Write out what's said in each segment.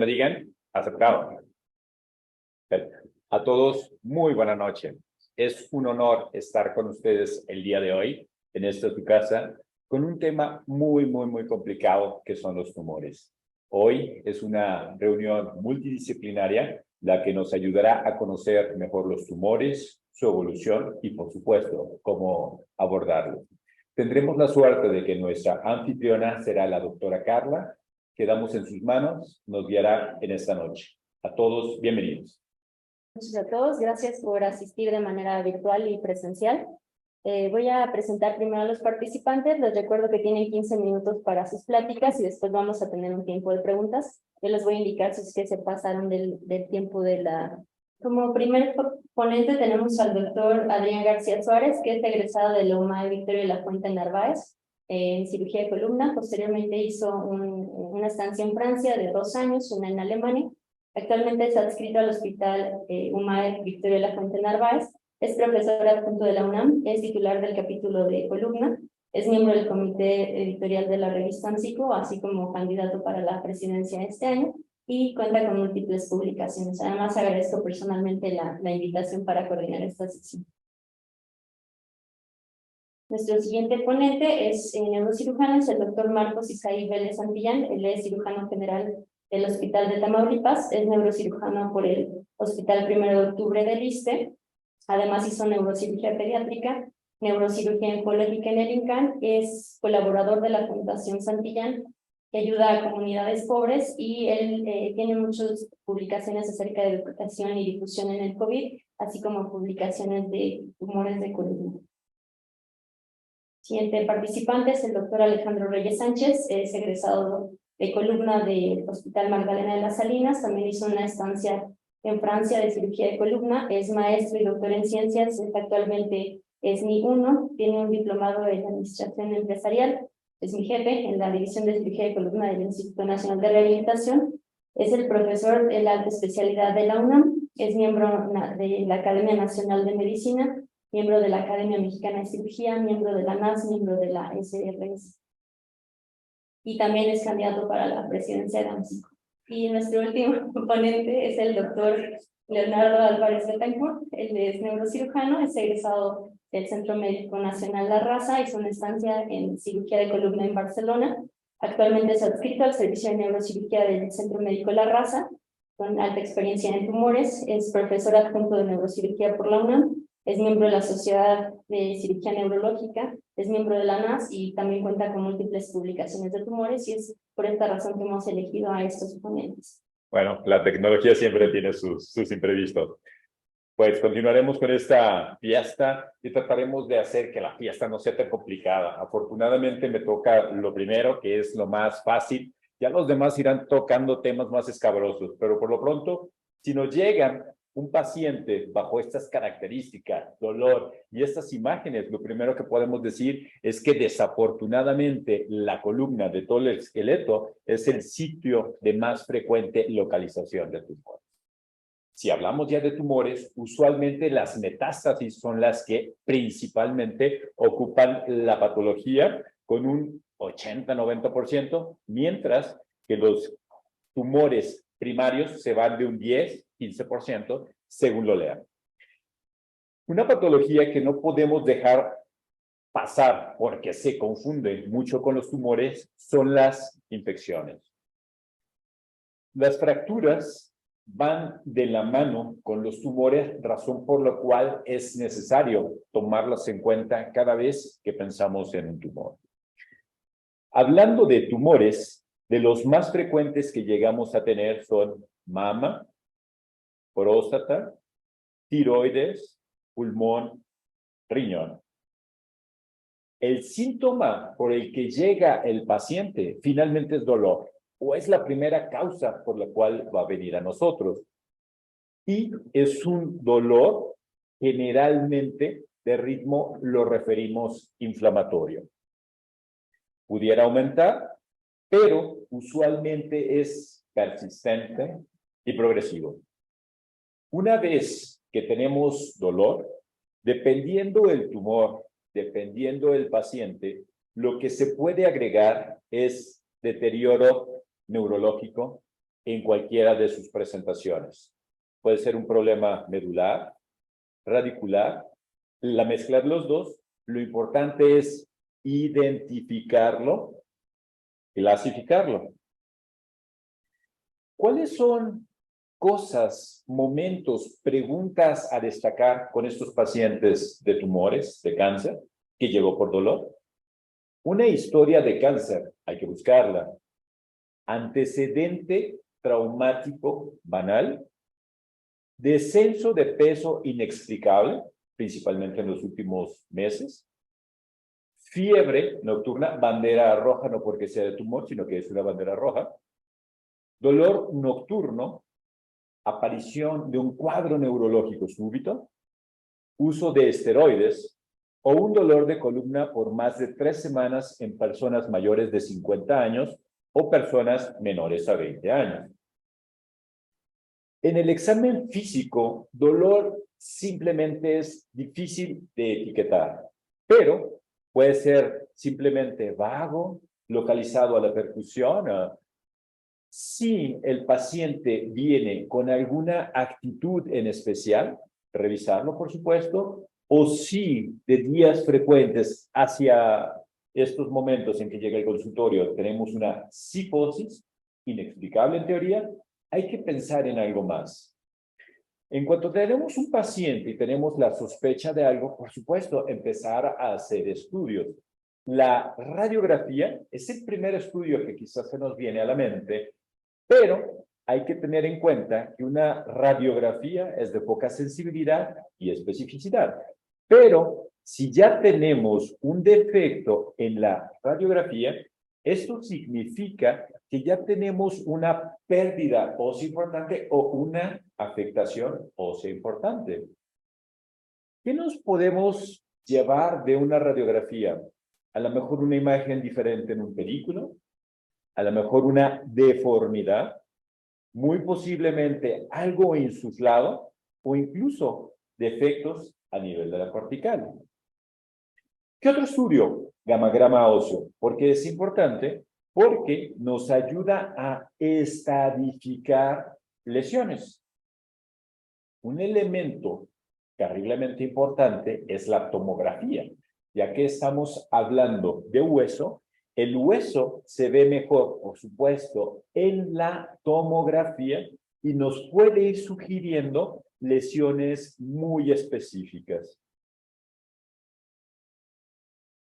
me digan, aceptado. A todos, muy buena noche. Es un honor estar con ustedes el día de hoy, en esta tu casa, con un tema muy complicado, que son los tumores. Hoy es una reunión multidisciplinaria, la que nos ayudará a conocer mejor los tumores, su evolución y, por supuesto, cómo abordarlos. Tendremos la suerte de que nuestra anfitriona será la doctora Carla. Quedamos en sus manos, nos guiará en esta noche. A todos, bienvenidos. Muchas gracias a todos, gracias por asistir de manera virtual y presencial. Voy a presentar primero a los participantes. Les recuerdo que tienen 15 minutos para sus pláticas y después vamos a tener un tiempo de preguntas. Yo les voy a indicar si es que se pasaron del tiempo de la... Como primer ponente tenemos al doctor Adrián García Suárez, que es egresado de la UMAE Victoria de la Fuente Narváez, en cirugía de columna. Posteriormente hizo una estancia en Francia de 2 años, una en Alemania. Actualmente es adscrito al Hospital UMAE Victoria de la Fuente Narváez. Es profesor adjunto de la UNAM, es titular del capítulo de columna, es miembro del comité editorial de la revista ANSICO, así como candidato para la presidencia este año, y cuenta con múltiples publicaciones. Además, agradezco personalmente la invitación para coordinar esta sesión. Nuestro siguiente ponente es neurocirujano, es el doctor Marcos Isaí Vélez Santillán. Él es cirujano general del Hospital de Tamaulipas, es neurocirujano por el Hospital 1 de Octubre del ISSSTE. Además hizo neurocirugía pediátrica, neurocirugía oncológica en el INCAN, es colaborador de la Fundación Santillán, que ayuda a comunidades pobres, y él tiene muchas publicaciones acerca de educación y difusión en el COVID, así como publicaciones de tumores de columna. Siguiente participante es el doctor Alejandro Reyes Sánchez, es egresado de columna del Hospital Magdalena de las Salinas, también hizo una estancia en Francia de cirugía de columna, es maestro y doctor en ciencias, actualmente es SNI 1, tiene un diplomado en administración empresarial, es mi jefe en la división de cirugía de columna del Instituto Nacional de Rehabilitación, es el profesor de la alta especialidad de la UNAM, es miembro de la Academia Nacional de Medicina, miembro de la Academia Mexicana de Cirugía, miembro de la NAS, miembro de la SRS. Y también es candidato para la presidencia de ANSICO. Y nuestro último ponente es el doctor Leonardo Álvarez Betancourt. Él es neurocirujano, es egresado del Centro Médico Nacional La Raza, hizo una estancia en cirugía de columna en Barcelona. Actualmente es adscrito al servicio de neurocirugía del Centro Médico La Raza, con alta experiencia en tumores. Es profesor adjunto de neurocirugía por la UNAM. Es miembro de la Sociedad de Cirugía Neurológica, es miembro de la NAS y también cuenta con múltiples publicaciones de tumores, y es por esta razón que hemos elegido a estos ponentes. Bueno, la tecnología siempre tiene sus imprevistos. Pues continuaremos con esta fiesta y trataremos de hacer que la fiesta no sea tan complicada. Afortunadamente me toca lo primero, que es lo más fácil. Ya los demás irán tocando temas más escabrosos, pero por lo pronto, si nos llegan un paciente bajo estas características, dolor y estas imágenes, lo primero que podemos decir es que desafortunadamente la columna de todo el esqueleto es el sitio de más frecuente localización de tumores. Si hablamos ya de tumores, usualmente las metástasis son las que principalmente ocupan la patología con un 80-90%, mientras que los tumores primarios se van de un 10-15% según lo lean. Una patología que no podemos dejar pasar porque se confunde mucho con los tumores son las infecciones. Las fracturas van de la mano con los tumores, razón por la cual es necesario tomarlas en cuenta cada vez que pensamos en un tumor. Hablando de tumores, de los más frecuentes que llegamos a tener son mama, próstata, tiroides, pulmón, riñón. El síntoma por el que llega el paciente finalmente es dolor, o es la primera causa por la cual va a venir a nosotros. Y es un dolor generalmente de ritmo, lo referimos inflamatorio. Pudiera aumentar, pero usualmente es persistente y progresivo. Una vez que tenemos dolor, dependiendo del tumor, dependiendo del paciente, lo que se puede agregar es deterioro neurológico, en cualquiera de sus presentaciones. Puede ser un problema medular, radicular, la mezcla de los dos. Lo importante es identificarlo, clasificarlo. ¿Cuáles son cosas, momentos, preguntas a destacar con estos pacientes de tumores, de cáncer, que llegó por dolor? Una historia de cáncer, hay que buscarla. Antecedente traumático banal. Descenso de peso inexplicable, principalmente en los últimos meses. Fiebre nocturna, bandera roja, no porque sea de tumor, sino que es una bandera roja. Dolor nocturno, aparición de un cuadro neurológico súbito, uso de esteroides o un dolor de columna por más de 3 semanas en personas mayores de 50 años o personas menores a 20 años. En el examen físico, dolor simplemente es difícil de etiquetar, pero puede ser simplemente vago, localizado a la percusión. Si el paciente viene con alguna actitud en especial, revisarlo, por supuesto, o si de días frecuentes hacia estos momentos en que llega el consultorio tenemos una psicosis inexplicable en teoría, hay que pensar en algo más. En cuanto tenemos un paciente y tenemos la sospecha de algo, por supuesto, empezar a hacer estudios. La radiografía es el primer estudio que quizás se nos viene a la mente, pero hay que tener en cuenta que una radiografía es de poca sensibilidad y especificidad. Pero si ya tenemos un defecto en la radiografía, esto significa que ya tenemos una pérdida ósea importante o una afectación ósea importante. ¿Qué nos podemos llevar de una radiografía? A lo mejor una imagen diferente en un película, a lo mejor una deformidad, muy posiblemente algo insuslado o incluso defectos a nivel de la cortical. ¿Qué otro estudio? Gammagrama óseo. ¿Por qué es importante? Porque nos ayuda a estadificar lesiones. Un elemento terriblemente importante es la tomografía, ya que estamos hablando de hueso. El hueso se ve mejor, por supuesto, en la tomografía y nos puede ir sugiriendo lesiones muy específicas.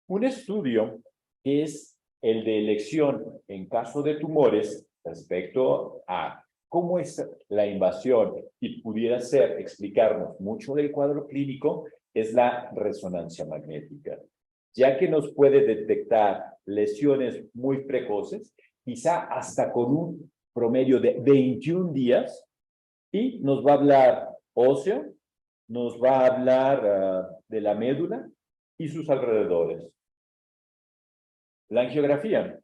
Un estudio que es el de elección en caso de tumores respecto a cómo es la invasión y pudiera ser explicarnos mucho del cuadro clínico es la resonancia magnética, ya que nos puede detectar lesiones muy precoces, quizá hasta con un promedio de 21 días, y nos va a hablar óseo, nos va a hablar de la médula y sus alrededores. La angiografía.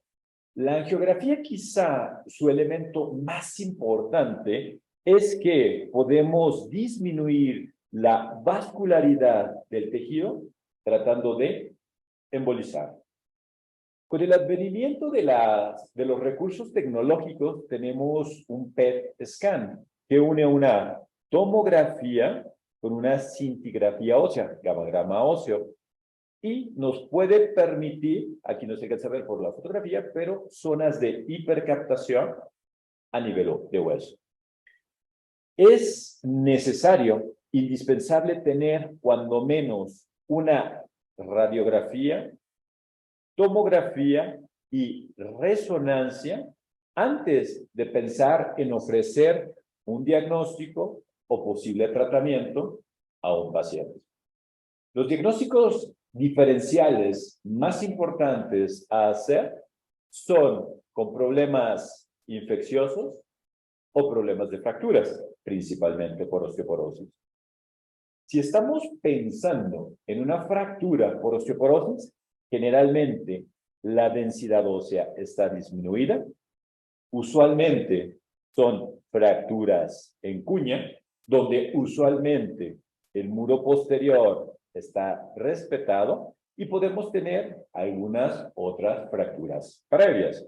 La angiografía quizá su elemento más importante es que podemos disminuir la vascularidad del tejido tratando de embolizar. Con el advenimiento de los recursos tecnológicos tenemos un PET scan que une una tomografía con una scintigrafía ósea, gammagrama óseo, y nos puede permitir, aquí no se alcanza a ver por la fotografía, pero zonas de hipercaptación a nivel de hueso. Es necesario, indispensable tener cuando menos una radiografía, tomografía y resonancia antes de pensar en ofrecer un diagnóstico o posible tratamiento a un paciente. Los diagnósticos diferenciales más importantes a hacer son con problemas infecciosos o problemas de fracturas, principalmente por osteoporosis. Si estamos pensando en una fractura por osteoporosis, generalmente la densidad ósea está disminuida. Usualmente son fracturas en cuña, donde usualmente el muro posterior está respetado y podemos tener algunas otras fracturas previas.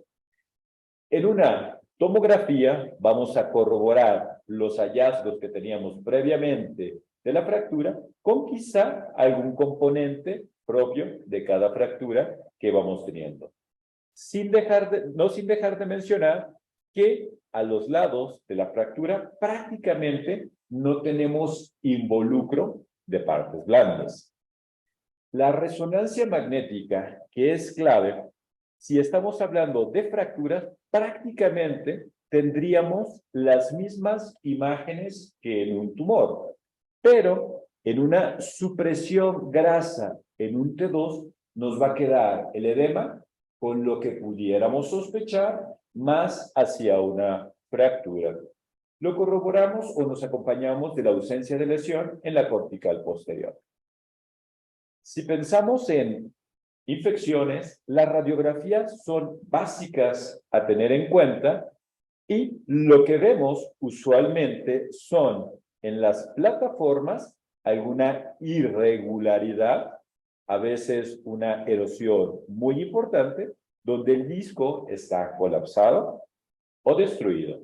En una tomografía vamos a corroborar los hallazgos que teníamos previamente de la fractura con quizá algún componente propio de cada fractura que vamos teniendo. No sin dejar de mencionar que a los lados de la fractura prácticamente no tenemos involucro de partes blandas. La resonancia magnética, que es clave, si estamos hablando de fracturas, prácticamente tendríamos las mismas imágenes que en un tumor, pero en una supresión grasa en un T2 nos va a quedar el edema con lo que pudiéramos sospechar más hacia una fractura. Lo corroboramos o nos acompañamos de la ausencia de lesión en la cortical posterior. Si pensamos en infecciones, las radiografías son básicas a tener en cuenta y lo que vemos usualmente son en las plataformas alguna irregularidad, a veces una erosión muy importante, donde el disco está colapsado o destruido.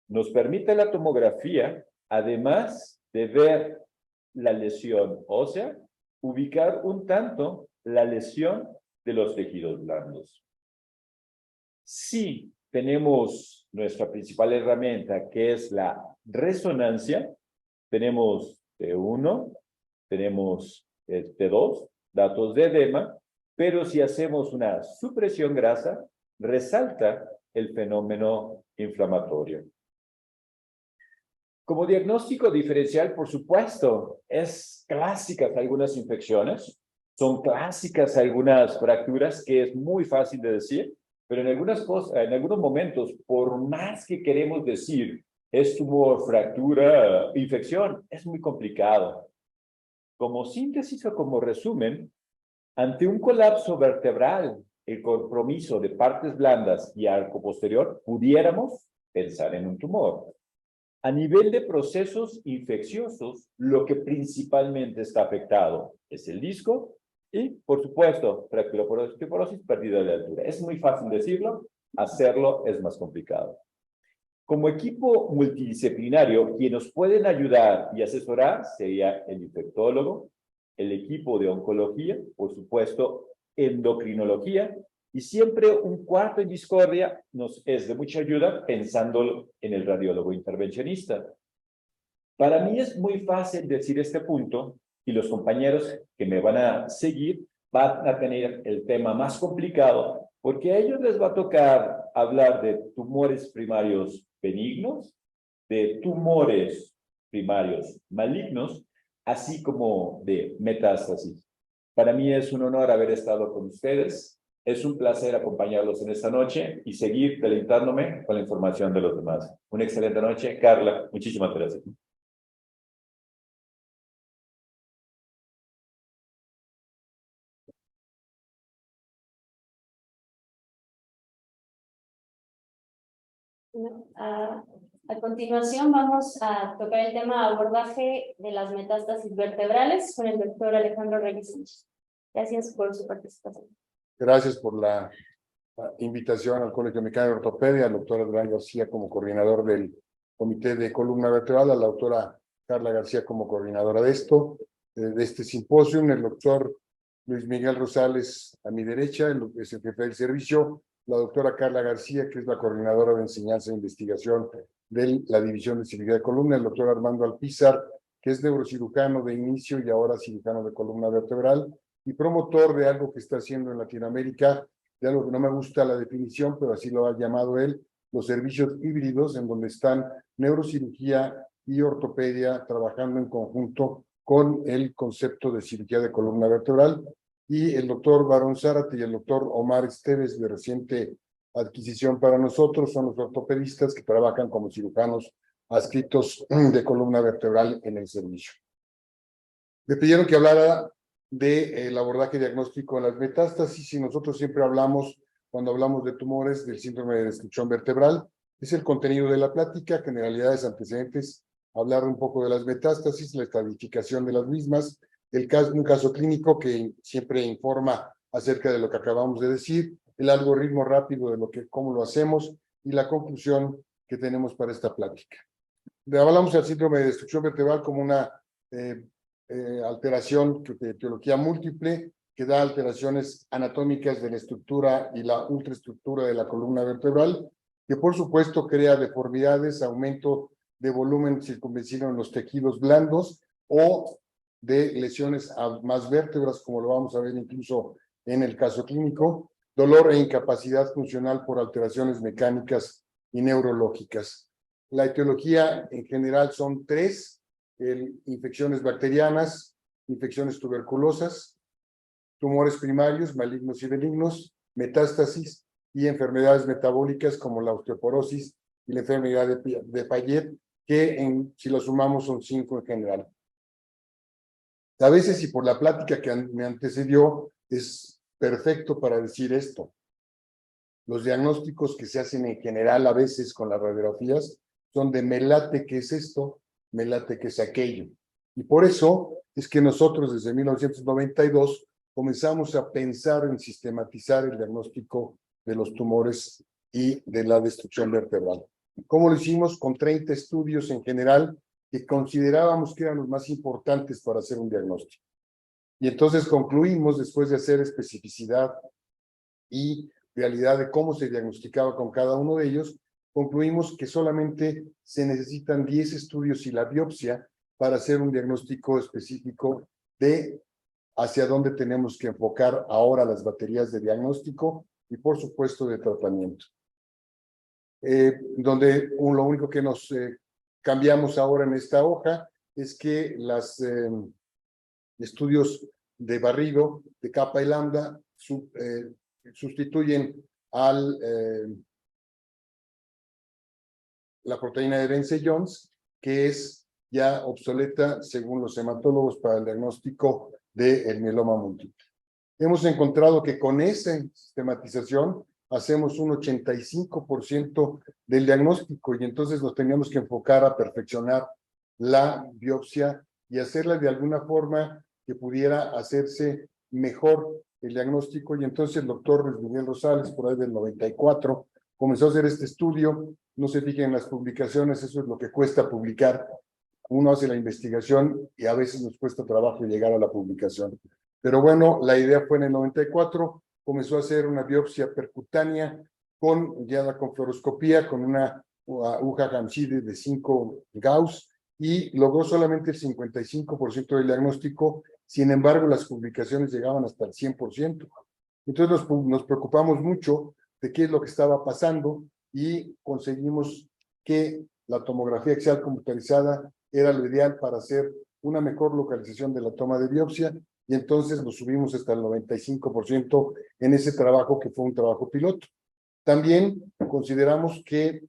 Nos permite la tomografía, además de ver la lesión ósea, ubicar un tanto la lesión de los tejidos blandos. Si tenemos nuestra principal herramienta, que es la resonancia, tenemos T1, tenemos T2, datos de edema, pero si hacemos una supresión grasa, resalta el fenómeno inflamatorio. Como diagnóstico diferencial, por supuesto, es clásicas algunas infecciones, son clásicas algunas fracturas que es muy fácil de decir, pero en algunos momentos, por más que queremos decir es tumor, fractura, infección, es muy complicado. Como síntesis o como resumen, ante un colapso vertebral, el compromiso de partes blandas y arco posterior, pudiéramos pensar en un tumor. A nivel de procesos infecciosos, lo que principalmente está afectado es el disco y, por supuesto, fractura por osteoporosis, pérdida de altura. Es muy fácil decirlo, hacerlo es más complicado. Como equipo multidisciplinario, quien nos pueden ayudar y asesorar sería el infectólogo, el equipo de oncología, por supuesto, endocrinología, y siempre un cuarto en discordia nos es de mucha ayuda pensando en el radiólogo intervencionista. Para mí es muy fácil decir este punto y los compañeros que me van a seguir van a tener el tema más complicado porque a ellos les va a tocar hablar de tumores primarios benignos, de tumores primarios malignos, así como de metástasis. Para mí es un honor haber estado con ustedes. Es un placer acompañarlos en esta noche y seguir deleitándome con la información de los demás. Una excelente noche. Carla, muchísimas gracias. A continuación vamos a tocar el tema abordaje de las metástasis vertebrales con el doctor Alejandro Reyes Sánchez. Gracias por su participación. Gracias por la invitación al Colegio Mexicano de Ortopedia, al doctor Adrián García como coordinador del Comité de Columna Vertebral, a la doctora Carla García como coordinadora de este simposio, el doctor Luis Miguel Rosales a mi derecha, es el jefe del servicio, la doctora Carla García, que es la coordinadora de enseñanza e investigación de la División de Cirugía de Columna, el doctor Armando Alpizar, que es neurocirujano de inicio y ahora cirujano de columna vertebral, y promotor de algo que está haciendo en Latinoamérica, de algo que no me gusta la definición, pero así lo ha llamado él, los servicios híbridos, en donde están neurocirugía y ortopedia trabajando en conjunto con el concepto de cirugía de columna vertebral, y el doctor Barón Zárate y el doctor Omar Esteves, de reciente adquisición para nosotros, son los ortopedistas que trabajan como cirujanos adscritos de columna vertebral en el servicio. Me pidieron que hablara del abordaje diagnóstico de las metástasis, y nosotros siempre hablamos, cuando hablamos de tumores, del síndrome de destrucción vertebral. Es el contenido de la plática, generalidades, antecedentes, hablar un poco de las metástasis, la estadificación de las mismas, un caso clínico que siempre informa acerca de lo que acabamos de decir, el algoritmo rápido de cómo lo hacemos, y la conclusión que tenemos para esta plática. Hablamos del síndrome de destrucción vertebral como una alteración de etiología múltiple que da alteraciones anatómicas de la estructura y la ultraestructura de la columna vertebral, que por supuesto crea deformidades, aumento de volumen circunvencino en los tejidos blandos o de lesiones a más vértebras, como lo vamos a ver incluso en el caso clínico, dolor e incapacidad funcional por alteraciones mecánicas y neurológicas. La etiología en general son tres: infecciones bacterianas, infecciones tuberculosas, tumores primarios, malignos y benignos, metástasis y enfermedades metabólicas como la osteoporosis y la enfermedad de Payet, que si lo sumamos son 5 en general. A veces, y por la plática que me antecedió, es perfecto para decir esto. Los diagnósticos que se hacen en general a veces con las radiografías son de me late que es esto, me late que es aquello. Y por eso es que nosotros desde 1992 comenzamos a pensar en sistematizar el diagnóstico de los tumores y de la destrucción vertebral. ¿Cómo lo hicimos? Con 30 estudios en general que considerábamos que eran los más importantes para hacer un diagnóstico. Y entonces concluimos, después de hacer especificidad y realidad de cómo se diagnosticaba con cada uno de ellos, concluimos que solamente se necesitan 10 estudios y la biopsia para hacer un diagnóstico específico de hacia dónde tenemos que enfocar ahora las baterías de diagnóstico y, por supuesto, de tratamiento. Donde lo único que nos cambiamos ahora en esta hoja es que los estudios de barrido, de capa y lambda, sustituyen la proteína de Vence-Jones, que es ya obsoleta según los hematólogos para el diagnóstico del mieloma múltiple. Hemos encontrado que con esa sistematización hacemos un 85% del diagnóstico y entonces nos teníamos que enfocar a perfeccionar la biopsia y hacerla de alguna forma que pudiera hacerse mejor el diagnóstico. Y entonces el doctor Luis Miguel Rosales, por ahí del 94, comenzó a hacer este estudio. No se fijen en las publicaciones, eso es lo que cuesta publicar. Uno hace la investigación y a veces nos cuesta trabajo llegar a la publicación. Pero bueno, la idea fue en el 94, comenzó a hacer una biopsia percutánea guiada con fluoroscopía, con una aguja Hamshide de 5 Gauss, y logró solamente el 55% del diagnóstico. Sin embargo, las publicaciones llegaban hasta el 100%. Entonces nos preocupamos mucho de qué es lo que estaba pasando y conseguimos que la tomografía axial computarizada era lo ideal para hacer una mejor localización de la toma de biopsia, y entonces lo subimos hasta el 95% en ese trabajo que fue un trabajo piloto. También consideramos que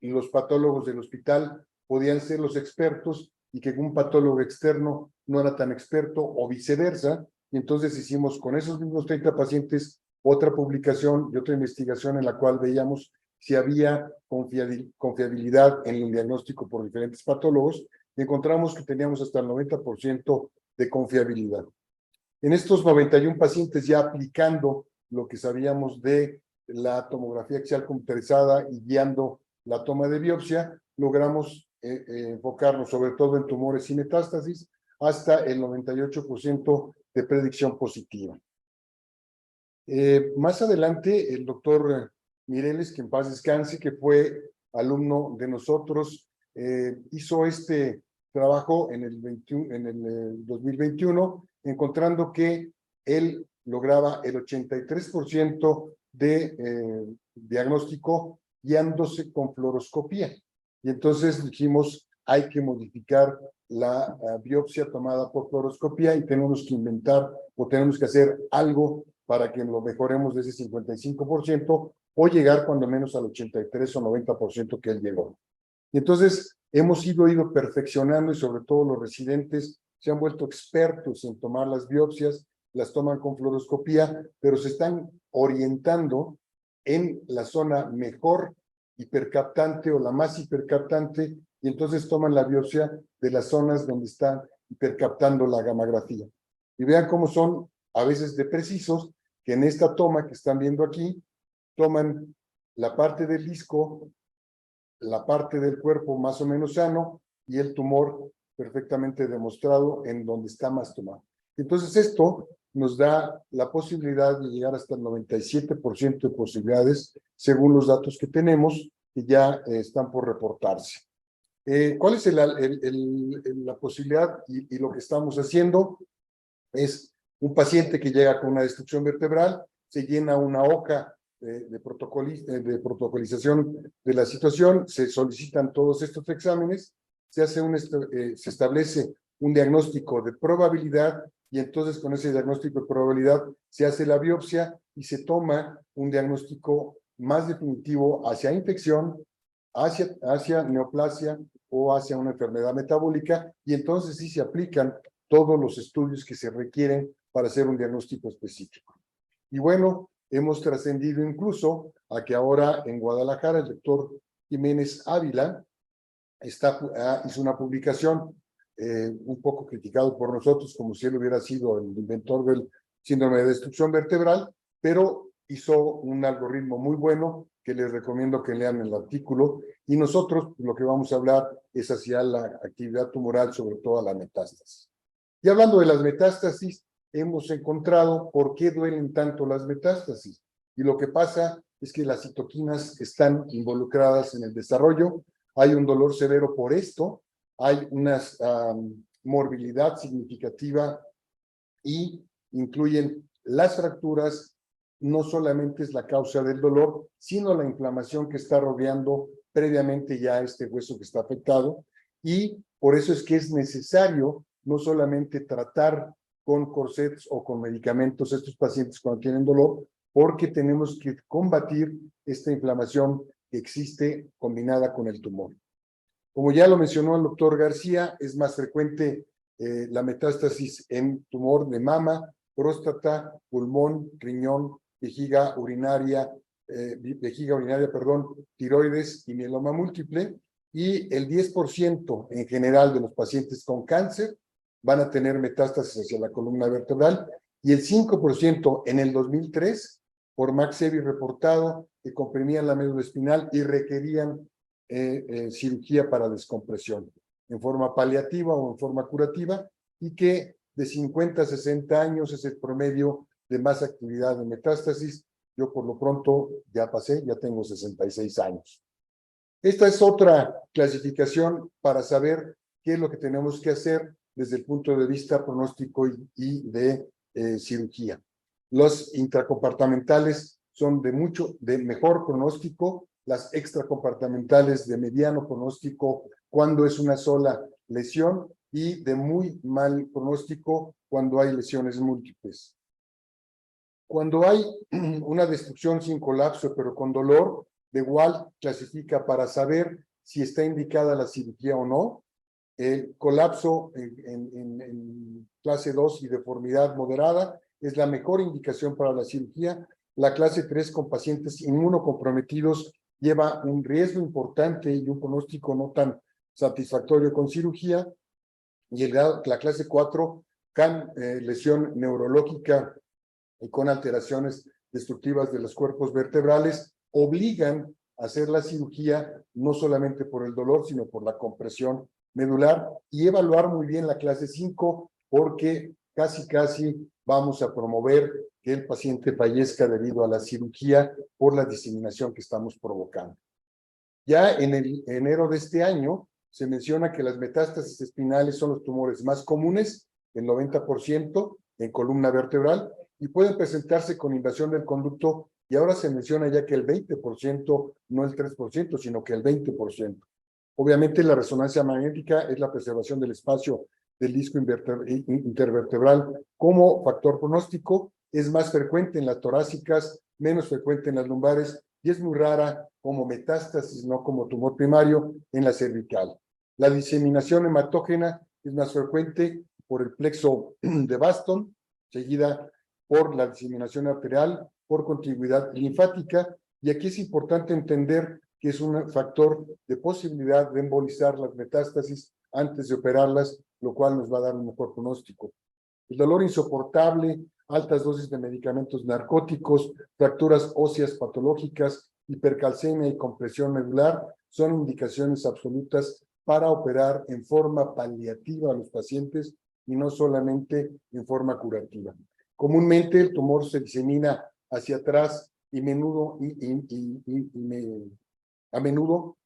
los patólogos del hospital podían ser los expertos y que un patólogo externo no era tan experto o viceversa, y entonces hicimos con esos mismos 30 pacientes otra publicación y otra investigación en la cual veíamos si había confiabilidad en el diagnóstico por diferentes patólogos, y encontramos que teníamos hasta el 90% de confiabilidad. En estos 91 pacientes, ya aplicando lo que sabíamos de la tomografía axial computarizada y guiando la toma de biopsia, logramos enfocarnos sobre todo en tumores y metástasis hasta el 98% de predicción positiva. Más adelante, el doctor Mireles, que en paz descanse, que fue alumno de nosotros, hizo este trabajo en el 2021, encontrando que él lograba el 83% de diagnóstico guiándose con fluoroscopía. Y entonces dijimos, hay que modificar la biopsia tomada por fluoroscopía y tenemos que inventar o tenemos que hacer algo para que lo mejoremos de ese 55% o llegar cuando menos al 83 o 90% que él llegó. Y entonces hemos ido perfeccionando, y sobre todo los residentes se han vuelto expertos en tomar las biopsias, las toman con fluoroscopía, pero se están orientando en la zona mejor hipercaptante o la más hipercaptante, y entonces toman la biopsia de las zonas donde están hipercaptando la gammagrafía. Y vean cómo son a veces de precisos, que en esta toma que están viendo aquí, toman la parte del disco, la parte del cuerpo más o menos sano y el tumor perfectamente demostrado en donde está más tomado. Entonces esto nos da la posibilidad de llegar hasta el 97% de posibilidades según los datos que tenemos que ya están por reportarse. ¿Cuál es la posibilidad y lo que estamos haciendo? Es un paciente que llega con una destrucción vertebral, se llena una hoja de protocolización de la situación, se solicitan todos estos exámenes, se establece un diagnóstico de probabilidad y entonces con ese diagnóstico de probabilidad se hace la biopsia y se toma un diagnóstico más definitivo hacia infección, hacia neoplasia o hacia una enfermedad metabólica y entonces sí se aplican todos los estudios que se requieren para hacer un diagnóstico específico. Y bueno, hemos trascendido incluso a que ahora en Guadalajara el doctor Jiménez Ávila hizo una publicación un poco criticado por nosotros, como si él hubiera sido el inventor del síndrome de destrucción vertebral, pero hizo un algoritmo muy bueno que les recomiendo que lean el artículo. Y nosotros lo que vamos a hablar es hacia la actividad tumoral, sobre todo la metástasis. Y hablando de las metástasis, hemos encontrado por qué duelen tanto las metástasis. Y lo que pasa es que las citoquinas están involucradas en el desarrollo, hay un dolor severo por esto, hay una morbilidad significativa y incluyen las fracturas, no solamente es la causa del dolor, sino la inflamación que está rodeando previamente ya este hueso que está afectado, y por eso es que es necesario no solamente tratar con corsets o con medicamentos a estos pacientes cuando tienen dolor, porque tenemos que combatir esta inflamación que existe combinada con el tumor. Como ya lo mencionó el doctor García, es más frecuente la metástasis en tumor de mama, próstata, pulmón, riñón, vejiga urinaria, tiroides y mieloma múltiple, y el 10% en general de los pacientes con cáncer van a tener metástasis hacia la columna vertebral, y el 5% en el 2003, por Max Sevi reportado, que comprimían la médula espinal y requerían cirugía para descompresión, en forma paliativa o en forma curativa, y que de 50 a 60 años es el promedio de más actividad de metástasis. Yo por lo pronto ya pasé, ya tengo 66 años. Esta es otra clasificación para saber qué es lo que tenemos que hacer desde el punto de vista pronóstico y de cirugía. Los intracompartimentales son de mejor pronóstico, las extracompartimentales de mediano pronóstico cuando es una sola lesión y de muy mal pronóstico cuando hay lesiones múltiples. Cuando hay una destrucción sin colapso pero con dolor, de igual clasifica para saber si está indicada la cirugía o no. El colapso en clase 2 y deformidad moderada es la mejor indicación para la cirugía. La clase 3 con pacientes inmunocomprometidos lleva un riesgo importante y un pronóstico no tan satisfactorio con cirugía. Y la clase 4 con lesión neurológica y con alteraciones destructivas de los cuerpos vertebrales obligan a hacer la cirugía no solamente por el dolor, sino por la compresión medular, y evaluar muy bien la clase 5 porque casi vamos a promover que el paciente fallezca debido a la cirugía por la diseminación que estamos provocando. Ya en enero de este año se menciona que las metástasis espinales son los tumores más comunes, el 90% en columna vertebral, y pueden presentarse con invasión del conducto, y ahora se menciona ya que el 20%, no el 3%, sino que el 20%. Obviamente la resonancia magnética es la preservación del espacio del disco intervertebral como factor pronóstico, es más frecuente en las torácicas, menos frecuente en las lumbares, y es muy rara como metástasis, no como tumor primario, en la cervical. La diseminación hematógena es más frecuente por el plexo de Baston, seguida por la diseminación arterial, por contigüidad linfática, y aquí es importante entender que es un factor de posibilidad de embolizar las metástasis antes de operarlas, lo cual nos va a dar un mejor pronóstico. El dolor insoportable, altas dosis de medicamentos narcóticos, fracturas óseas patológicas hipercalcemia y compresión medular son indicaciones absolutas para operar en forma paliativa a los pacientes y no solamente en forma curativa. Comúnmente el tumor se disemina hacia atrás y a menudo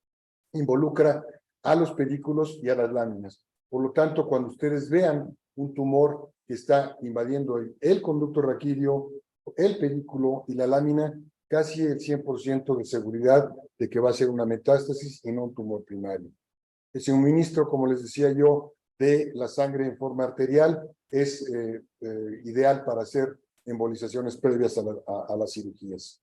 involucra a los pedículos y a las láminas. Por lo tanto, cuando ustedes vean un tumor que está invadiendo el conducto raquídeo, el pedículo y la lámina, casi el 100% de seguridad de que va a ser una metástasis y no un tumor primario. El suministro, como les decía yo, de la sangre en forma arterial es ideal para hacer embolizaciones previas a las cirugías.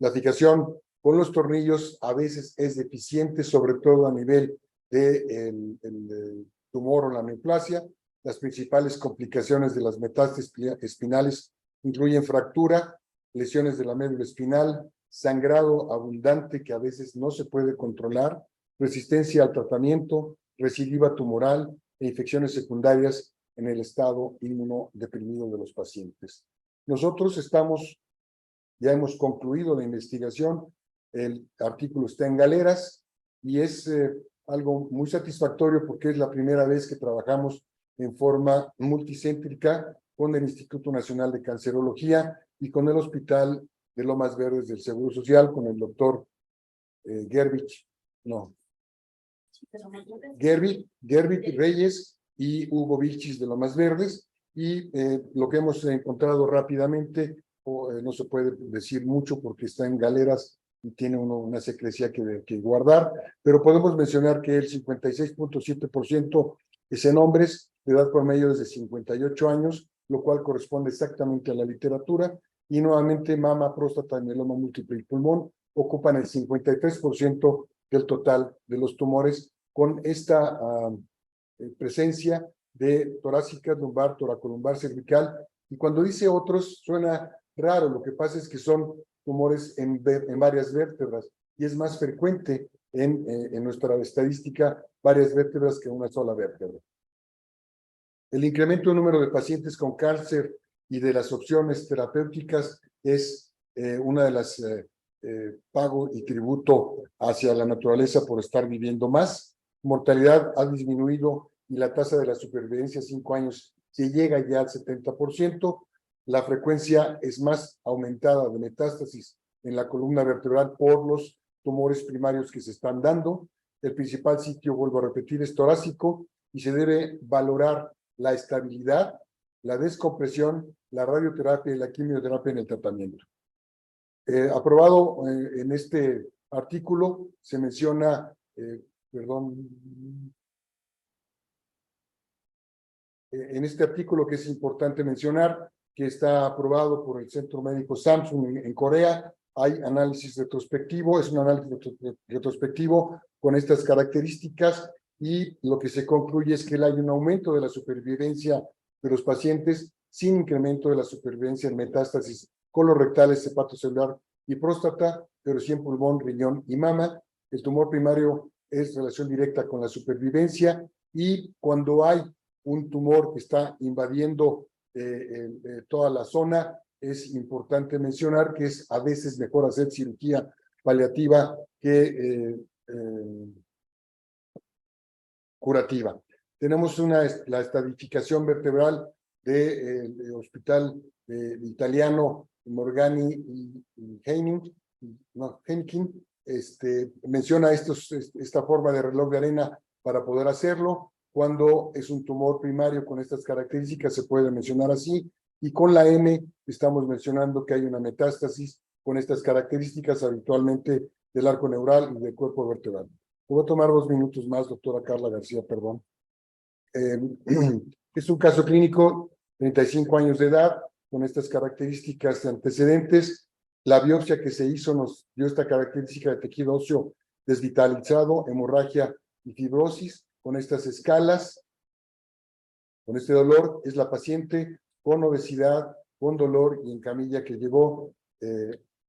La fijación con los tornillos a veces es deficiente, sobre todo a nivel del tumor o la neoplasia. Las principales complicaciones de las metástasis espinales incluyen fractura, lesiones de la médula espinal, sangrado abundante que a veces no se puede controlar, resistencia al tratamiento, recidiva tumoral e infecciones secundarias en el estado inmunodeprimido de los pacientes. Nosotros ya hemos concluido la investigación, el artículo está en Galeras y es algo muy satisfactorio porque es la primera vez que trabajamos en forma multicéntrica con el Instituto Nacional de Cancerología y con el Hospital de Lomas Verdes del Seguro Social, con el doctor Gervich Reyes y Hugo Vilchis de Lomas Verdes, y lo que hemos encontrado rápidamente, no se puede decir mucho porque está en Galeras y tiene una secrecía que guardar, pero podemos mencionar que el 56.7% es en hombres de edad promedio desde 58 años, lo cual corresponde exactamente a la literatura, y nuevamente mama, próstata, mieloma múltiple y pulmón ocupan el 53% del total de los tumores, con esta presencia de torácica, lumbar, toracolumbar, cervical, y cuando dice otros suena raro, lo que pasa es que son tumores en varias vértebras, y es más frecuente en nuestra estadística varias vértebras que una sola vértebra. El incremento del número de pacientes con cáncer y de las opciones terapéuticas es una de las pago y tributo hacia la naturaleza por estar viviendo más. Mortalidad ha disminuido y la tasa de la supervivencia a 5 años se llega ya al 70%. La frecuencia es más aumentada de metástasis en la columna vertebral por los tumores primarios que se están dando. El principal sitio, vuelvo a repetir, es torácico y se debe valorar la estabilidad, la descompresión, la radioterapia y la quimioterapia en el tratamiento. Aprobado en este artículo se menciona, en este artículo que es importante mencionar, que está aprobado por el Centro Médico Samsung en Corea, hay análisis retrospectivo, es un análisis retrospectivo con estas características, y lo que se concluye es que hay un aumento de la supervivencia de los pacientes sin incremento de la supervivencia en metástasis colorectales, hepatocelular y próstata, pero sí en pulmón, riñón y mama. El tumor primario es relación directa con la supervivencia, y cuando hay un tumor que está invadiendo toda la zona, es importante mencionar que es a veces mejor hacer cirugía paliativa que curativa. Tenemos la estadificación vertebral del hospital italiano Morgani y Henkin. Menciona esta forma de reloj de arena para poder hacerlo. Cuando es un tumor primario con estas características se puede mencionar así, y con la M estamos mencionando que hay una metástasis con estas características, habitualmente del arco neural y del cuerpo vertebral. Voy a tomar 2 minutos más, doctora Carla García, perdón. Es un caso clínico, 35 años de edad, con estas características de antecedentes. La biopsia que se hizo nos dio esta característica de tejido óseo desvitalizado, hemorragia y fibrosis, con estas escalas, con este dolor. Es la paciente con obesidad, con dolor y en camilla que llegó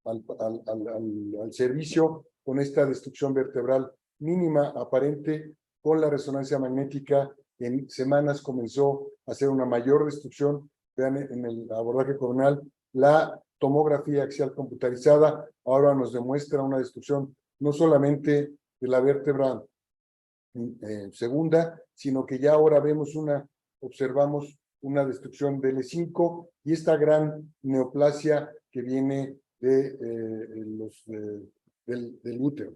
al servicio con esta destrucción vertebral mínima aparente. Con la resonancia magnética en semanas comenzó a hacer una mayor destrucción. Vean en el abordaje coronal la tomografía axial computarizada ahora nos demuestra una destrucción no solamente de la vértebra segunda, sino que ya ahora observamos una destrucción del E5 y esta gran neoplasia que viene del útero.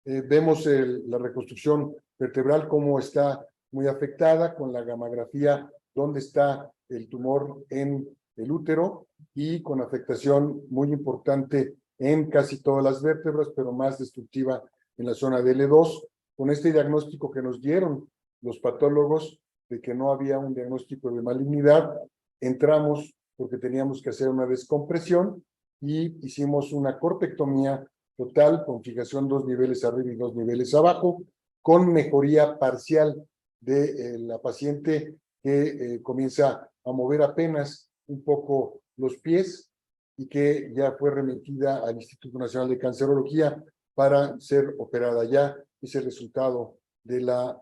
Vemos la reconstrucción vertebral como está muy afectada con la gamografía donde está el tumor en el útero y con afectación muy importante en casi todas las vértebras, pero más destructiva en la zona de L2, con este diagnóstico que nos dieron los patólogos de que no había un diagnóstico de malignidad. Entramos porque teníamos que hacer una descompresión y hicimos una corpectomía total con fijación 2 niveles arriba y 2 niveles abajo, con mejoría parcial de la paciente que comienza a mover apenas un poco los pies y que ya fue remitida al Instituto Nacional de Cancerología para ser operada. Ya es el resultado de la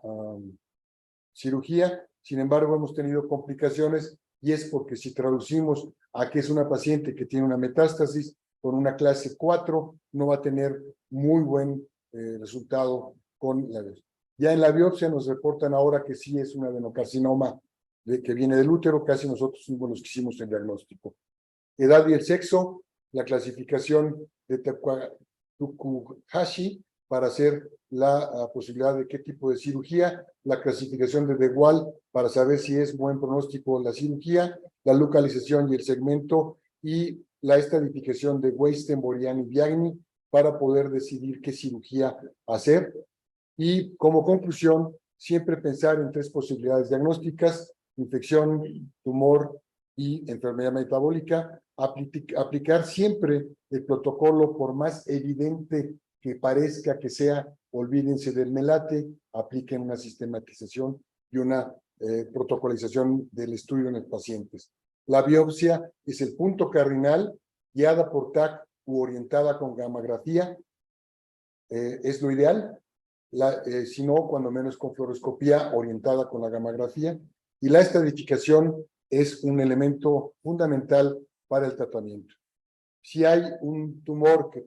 cirugía. Sin embargo, hemos tenido complicaciones y es porque si traducimos a que es una paciente que tiene una metástasis con una clase 4, no va a tener muy buen resultado con la biopsia. Ya en la biopsia nos reportan ahora que sí es un adenocarcinoma que viene del útero, casi nosotros fuimos los que hicimos el diagnóstico. Edad y el sexo, la clasificación de Takahashi para hacer la posibilidad de qué tipo de cirugía, la clasificación de De Waal para saber si es buen pronóstico la cirugía, la localización y el segmento y la estadificación de Weisten, Borian y Biagni para poder decidir qué cirugía hacer. Y como conclusión, siempre pensar en 3 posibilidades diagnósticas: infección, tumor y enfermedad metabólica. Aplicar siempre el protocolo, por más evidente que parezca que sea. Olvídense del melate, apliquen una sistematización y una protocolización del estudio en los pacientes. La biopsia es el punto cardinal, guiada por TAC u orientada con gamografía, es lo ideal. Si no, cuando menos con fluoroscopía orientada con la gamografía. Y la estadificación es un elemento fundamental para el tratamiento. Si hay un tumor que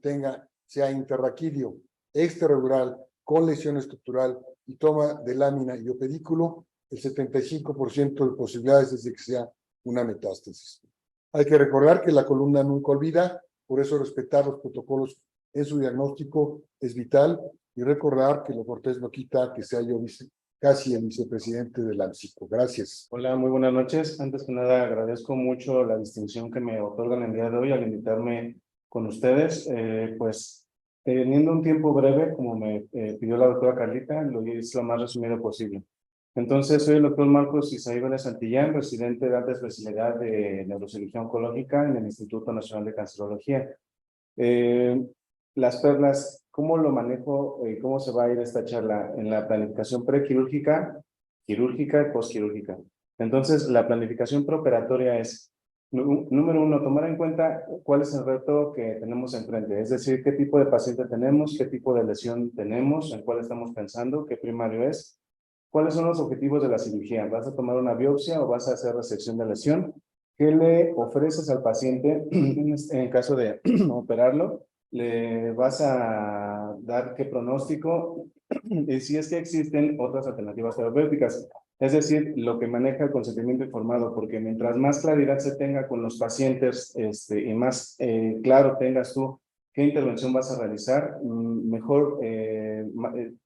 sea interraquídeo, extrarradural, con lesión estructural y toma de lámina y o pedículo, el 75% de posibilidades es de que sea una metástasis. Hay que recordar que la columna nunca olvida, por eso respetar los protocolos en su diagnóstico es vital, y recordar que lo cortés no quita que sea yo casi el vicepresidente del ANSICO. Gracias. Hola, muy buenas noches. Antes que nada, agradezco mucho la distinción que me otorgan el día de hoy al invitarme con ustedes. Pues teniendo un tiempo breve, como me pidió la doctora Carlita, lo hice lo más resumido posible. Entonces, soy el doctor Marcos Isaí Vélez Santillán, residente de alta especialidad de neurocirugía oncológica en el Instituto Nacional de Cancerología. Las perlas, ¿cómo lo manejo? ¿Cómo se va a ir esta charla? En la planificación prequirúrgica, quirúrgica y posquirúrgica. Entonces, la planificación preoperatoria es, número 1, tomar en cuenta cuál es el reto que tenemos enfrente. Es decir, qué tipo de paciente tenemos, qué tipo de lesión tenemos, en cuál estamos pensando, qué primario es. ¿Cuáles son los objetivos de la cirugía? ¿Vas a tomar una biopsia o vas a hacer resección de lesión? ¿Qué le ofreces al paciente en caso de operarlo? ¿Le vas a dar qué pronóstico? Y si es que existen otras alternativas terapéuticas. Es decir, lo que maneja el consentimiento informado, porque mientras más claridad se tenga con los pacientes y más claro tengas tú qué intervención vas a realizar, mejor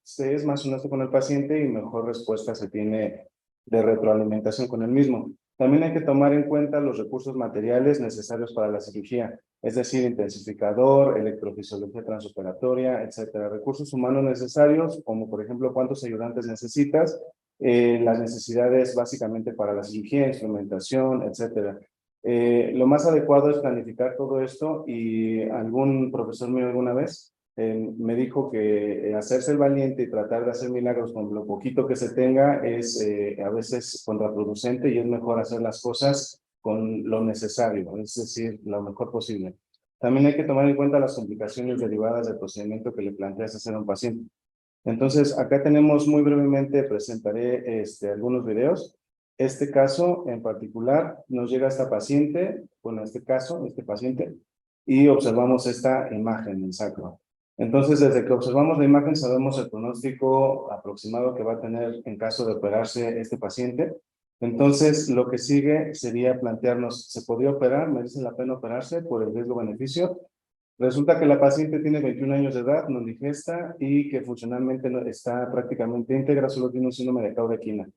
se es más honesto con el paciente y mejor respuesta se tiene de retroalimentación con el mismo. También hay que tomar en cuenta los recursos materiales necesarios para la cirugía, es decir, intensificador, electrofisiología transoperatoria, etcétera. Recursos humanos necesarios, como por ejemplo cuántos ayudantes necesitas, las necesidades básicamente para la cirugía, instrumentación, etcétera. Lo más adecuado es planificar todo esto, y algún profesor mío alguna vez me dijo que hacerse el valiente y tratar de hacer milagros con lo poquito que se tenga es a veces contraproducente, y es mejor hacer las cosas con lo necesario, es decir, lo mejor posible. También hay que tomar en cuenta las complicaciones derivadas del procedimiento que le planteas hacer a un paciente. Entonces, acá tenemos muy brevemente, presentaré algunos videos. Este caso en particular nos llega esta paciente, bueno, este caso, este paciente, y observamos esta imagen en sacro. Entonces, desde que observamos la imagen, sabemos el pronóstico aproximado que va a tener en caso de operarse este paciente. Entonces, lo que sigue sería plantearnos, ¿se podría operar? ¿Merece la pena operarse por el riesgo-beneficio? Resulta que la paciente tiene 21 años de edad, no digesta y que funcionalmente está prácticamente íntegra, solo tiene un síndrome de cauda-equina.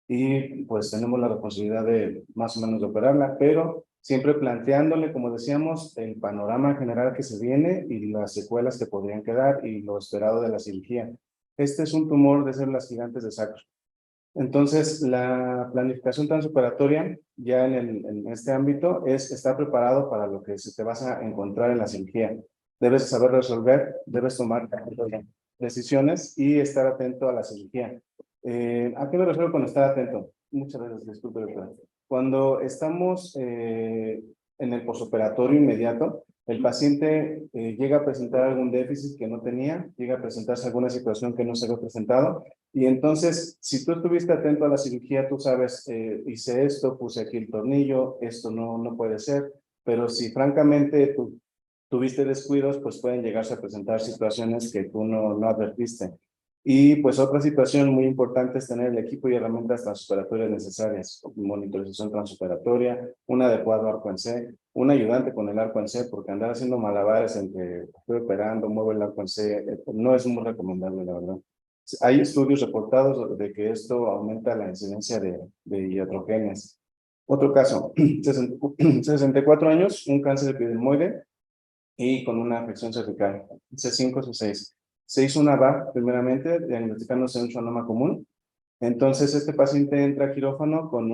Y pues tenemos la responsabilidad de más o menos de operarla, pero siempre planteándole, como decíamos, el panorama general que se viene y las secuelas que podrían quedar y lo esperado de la cirugía. Este es un tumor de células gigantes de sacro. Entonces, la planificación transoperatoria ya en este ámbito es estar preparado para lo que se te vas a encontrar en la cirugía. Debes saber resolver, debes tomar decisiones y estar atento a la cirugía. ¿A qué me refiero con estar atento? Muchas veces, disculpe, doctora. Cuando estamos en el posoperatorio inmediato, el paciente llega a presentar algún déficit que no tenía, llega a presentarse alguna situación que no se había presentado, y entonces, si tú estuviste atento a la cirugía, tú sabes, hice esto, puse aquí el tornillo, esto no puede ser, pero si francamente tú tuviste descuidos, pues pueden llegarse a presentar situaciones que tú no advertiste. Y pues otra situación muy importante es tener el equipo y herramientas transoperatorias necesarias, monitorización transoperatoria, un adecuado arco en C, un ayudante con el arco en C, porque andar haciendo malabares entre estoy operando, muevo el arco en C, no es muy recomendable, la verdad. Hay estudios reportados de que esto aumenta la incidencia de iatrogenias. Otro caso, 64 años, un cáncer epidermoide y con una afección cervical, C5, C6. Se hizo una VAC primeramente, diagnosticándose un schwannoma común. Entonces, este paciente entra a quirófano con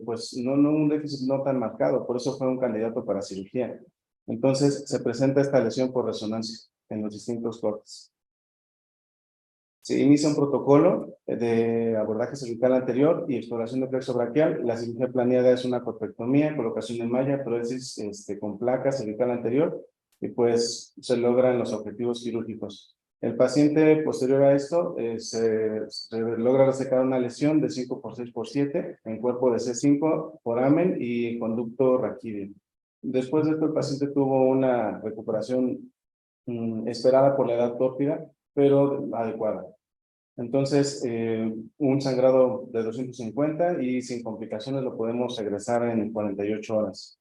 pues no un déficit no tan marcado, por eso fue un candidato para cirugía. Entonces, se presenta esta lesión por resonancia en los distintos cortes. Se inicia un protocolo de abordaje cervical anterior y exploración de plexo braquial. La cirugía planeada es una corpectomía, colocación de malla, prótesis con placa cervical anterior y pues se logran los objetivos quirúrgicos. El paciente posterior a esto se logra resecar una lesión de 5 por 6 por 7 en cuerpo de C5, foramen y conducto raquídeo. Después de esto el paciente tuvo una recuperación esperada por la edad tórpida, pero adecuada. Entonces, un sangrado de 250 y sin complicaciones lo podemos egresar en 48 horas.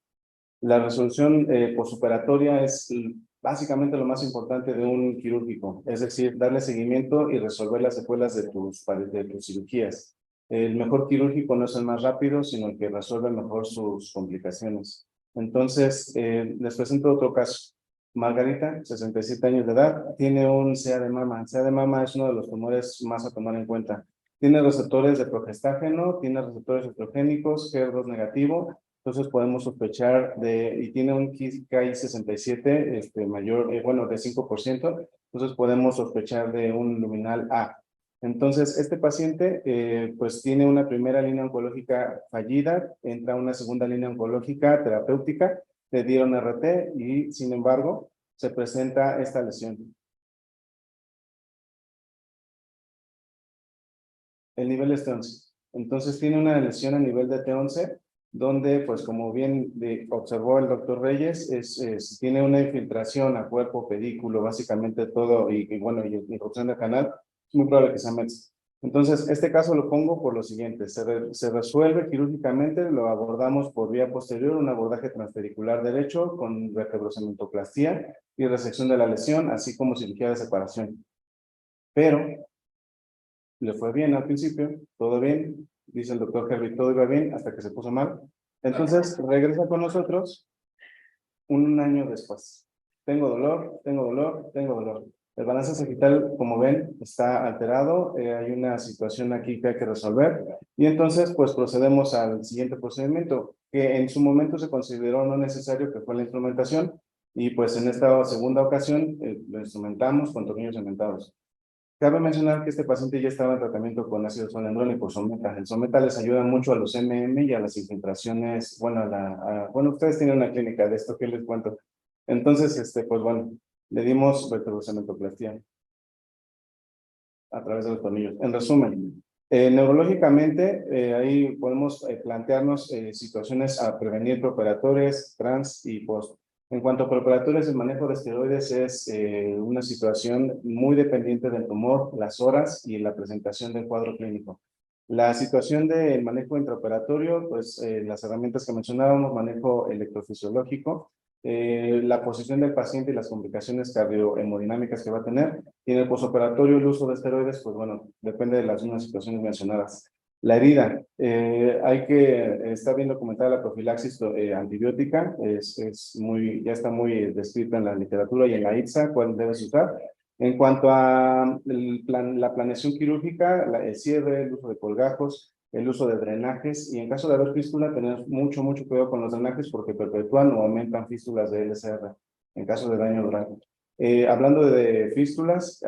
La resolución postoperatoria es básicamente lo más importante de un quirúrgico, es decir, darle seguimiento y resolver las secuelas de tus cirugías. El mejor quirúrgico no es el más rápido, sino el que resuelve mejor sus complicaciones. Entonces, les presento otro caso. Margarita, 67 años de edad, tiene un CA de mama. CA de mama es uno de los tumores más a tomar en cuenta. Tiene receptores de progestágeno, tiene receptores estrogénicos, HER2 negativo, entonces podemos sospechar y tiene un KI67 mayor, bueno, de 5%, entonces podemos sospechar de un luminal A. Entonces, este paciente pues tiene una primera línea oncológica fallida, entra a una segunda línea oncológica terapéutica, le dieron RT y, sin embargo, se presenta esta lesión. El nivel es T11. Entonces, tiene una lesión a nivel de T11, donde, pues, como bien observó el doctor Reyes, tiene una infiltración a cuerpo, pedículo, básicamente todo, y irrupción de canal, es muy probable que sea METS. Entonces, este caso lo pongo por lo siguiente, se resuelve quirúrgicamente, lo abordamos por vía posterior, un abordaje transfericular derecho con vertebrocementoplastia y resección de la lesión, así como cirugía de separación. Pero le fue bien al principio, todo bien, dice el doctor Herbie, todo iba bien hasta que se puso mal. Entonces, regresa con nosotros un año después. Tengo dolor, tengo dolor, tengo dolor. El balance sagital, como ven, está alterado. Hay una situación aquí que hay que resolver. Y entonces, pues procedemos al siguiente procedimiento, que en su momento se consideró no necesario, que fue la instrumentación. Y pues en esta segunda ocasión lo instrumentamos con tornillos cementados. Cabe mencionar que este paciente ya estaba en tratamiento con ácido zoledrónico, Someta. El Someta les ayuda mucho a los y a las infiltraciones. Bueno, bueno, ustedes tienen una clínica de esto, ¿qué les cuento? Entonces, pues bueno, le dimos vertebrocementoplastia a través de los tornillos. En resumen, Neurológicamente, ahí podemos plantearnos situaciones a prevenir preoperatorias, trans y post. En cuanto a preoperatorias, el manejo de esteroides es una situación muy dependiente del tumor, las horas y la presentación del cuadro clínico. La situación del manejo intraoperatorio, pues las herramientas que mencionábamos, manejo electrofisiológico, la posición del paciente y las complicaciones cardiohemodinámicas que va a tener. Y en el posoperatorio, el uso de esteroides, pues bueno, depende de las mismas situaciones mencionadas. La herida, está bien documentada la profilaxis antibiótica, ya está muy descrita en la literatura y en la ITSA, cuál debes usar. En cuanto a la planeación quirúrgica, el cierre, el uso de colgajos, el uso de drenajes, y en caso de haber fístula, tener mucho cuidado con los drenajes porque perpetúan o aumentan fístulas de LCR en caso de daño dural. Hablando de fístulas,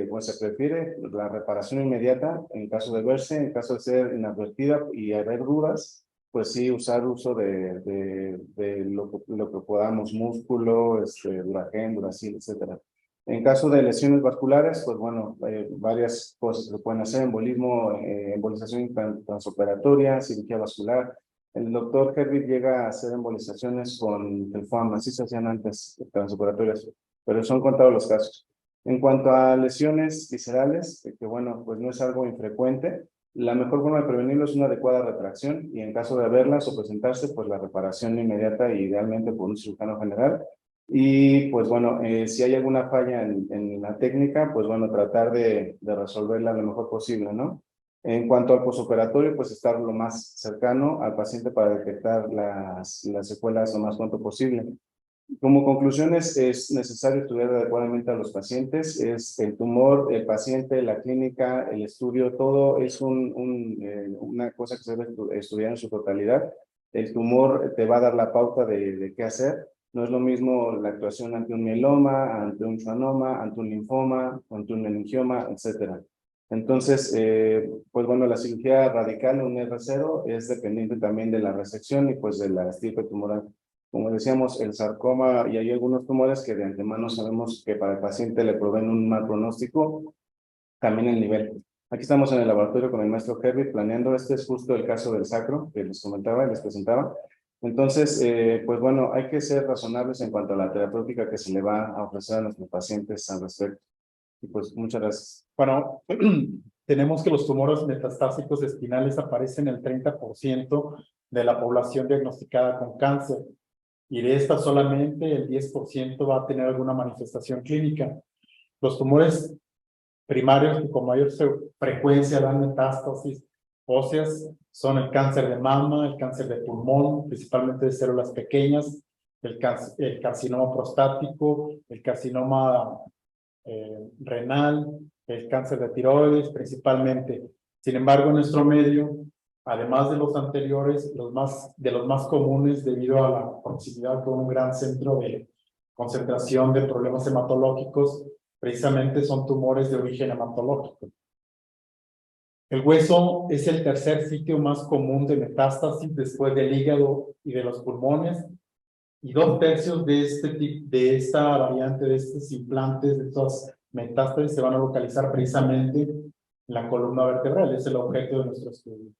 pues se prefiere la reparación inmediata en caso de verse, en caso de ser inadvertida y haber dudas, pues sí, usar uso de lo que podamos, músculo, Duragen, Duracil, etcétera. En caso de lesiones vasculares, pues bueno, varias cosas se pueden hacer: embolismo, embolización transoperatoria, cirugía vascular. El doctor Herbig llega a hacer embolizaciones con Telfam, así se hacían antes, transoperatorias, pero son contados los casos. En cuanto a lesiones viscerales, que bueno, pues no es algo infrecuente, la mejor forma de prevenirlo es una adecuada retracción, y en caso de haberlas o presentarse, pues la reparación inmediata y idealmente por un cirujano general. Y pues bueno, si hay alguna falla en la técnica, pues bueno, tratar de resolverla lo mejor posible, ¿no? En cuanto al posoperatorio, pues estar lo más cercano al paciente para detectar las secuelas lo más pronto posible. Como conclusiones, es necesario estudiar adecuadamente a los pacientes. Es el tumor, el paciente, la clínica, el estudio, todo es una cosa que se debe estudiar en su totalidad. El tumor te va a dar la pauta de qué hacer. No es lo mismo la actuación ante un mieloma, ante un schwannoma, ante un linfoma, ante un meningioma, etcétera. Entonces, pues bueno, la cirugía radical, un R0, es dependiente también de la resección y pues de la estirpe tumoral. Como decíamos, el sarcoma, y hay algunos tumores que de antemano sabemos que para el paciente le proveen un mal pronóstico, también el nivel. Aquí estamos en el laboratorio con el maestro Herbig planeando. Este es justo el caso del sacro que les comentaba y les presentaba. Entonces, pues bueno, hay que ser razonables en cuanto a la terapéutica que se le va a ofrecer a nuestros pacientes al respecto. Y pues muchas gracias. Bueno, tenemos que los tumores metastásicos espinales aparecen en el 30% de la población diagnosticada con cáncer, y de esta solamente el 10% va a tener alguna manifestación clínica. Los tumores primarios que con mayor frecuencia dan metástasis óseas son el cáncer de mama, el cáncer de pulmón, principalmente de células pequeñas, el carcinoma prostático, el carcinoma renal, el cáncer de tiroides principalmente. Sin embargo, en nuestro medio, además de los anteriores, de los más comunes debido a la proximidad con un gran centro de concentración de problemas hematológicos, precisamente son tumores de origen hematológico. El hueso es el tercer sitio más común de metástasis después del hígado y de los pulmones, y 2/3 de esta variante, de estos implantes, de estas metástasis, se van a localizar precisamente en la columna vertebral. Es el objeto de nuestro estudio.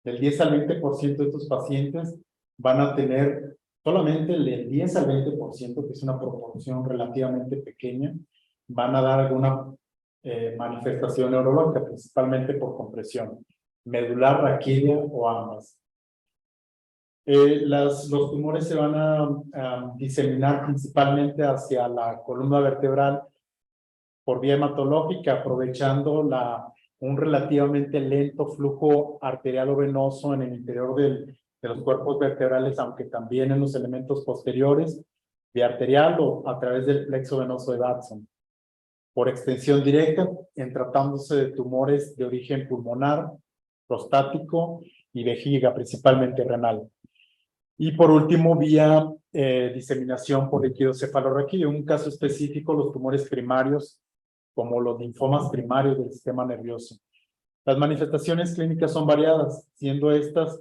Del 10 al 20% de estos pacientes van a tener, solamente el 10 al 20%, que es una proporción relativamente pequeña, van a dar alguna manifestación neurológica, principalmente por compresión medular, raquídea o ambas. Los tumores se van a diseminar principalmente hacia la columna vertebral por vía hematológica, aprovechando un relativamente lento flujo arterial o venoso en el interior de los cuerpos vertebrales, aunque también en los elementos posteriores, vía arterial o a través del plexo venoso de Batson. Por extensión directa, en tratándose de tumores de origen pulmonar, prostático y vejiga, principalmente renal. Y por último, vía diseminación por líquido cefalorraquídeo. En un caso específico, los tumores primarios, como los linfomas primarios del sistema nervioso. Las manifestaciones clínicas son variadas, siendo estas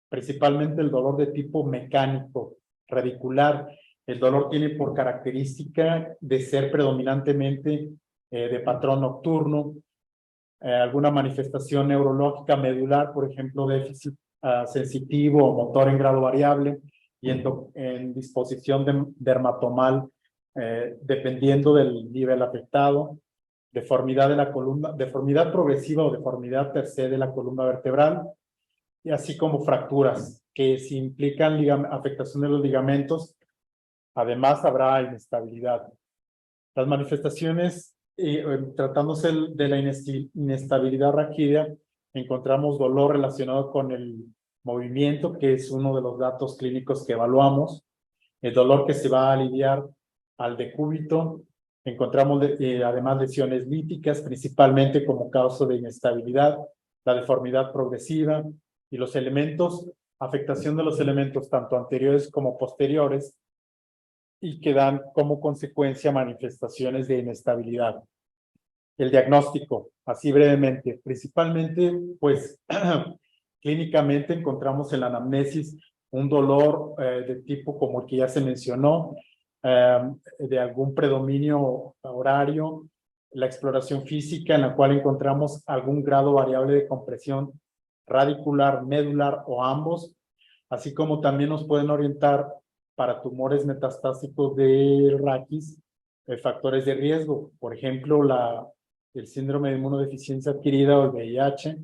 principalmente el dolor de tipo mecánico, radicular. El dolor tiene por característica de ser predominantemente de patrón nocturno. alguna manifestación neurológica medular, por ejemplo, déficit sensitivo o motor en grado variable, y en disposición dermatomal, dependiendo del nivel afectado, deformidad de la columna, deformidad progresiva o deformidad per se de la columna vertebral, y así como fracturas que si implican afectación de los ligamentos, además habrá inestabilidad. Las manifestaciones, tratándose de la inestabilidad raquídea, encontramos dolor relacionado con el movimiento, que es uno de los datos clínicos que evaluamos, el dolor que se va a aliviar al decúbito. Encontramos además lesiones líticas, principalmente como causa de inestabilidad, la deformidad progresiva y los elementos, afectación de los elementos tanto anteriores como posteriores, y que dan como consecuencia manifestaciones de inestabilidad. El diagnóstico, así brevemente, principalmente, pues, clínicamente encontramos en la anamnesis un dolor de tipo como el que ya se mencionó, de algún predominio horario, la exploración física en la cual encontramos algún grado variable de compresión radicular, medular o ambos, así como también nos pueden orientar para tumores metastásicos de raquis, factores de riesgo, por ejemplo, el síndrome de inmunodeficiencia adquirida o el VIH,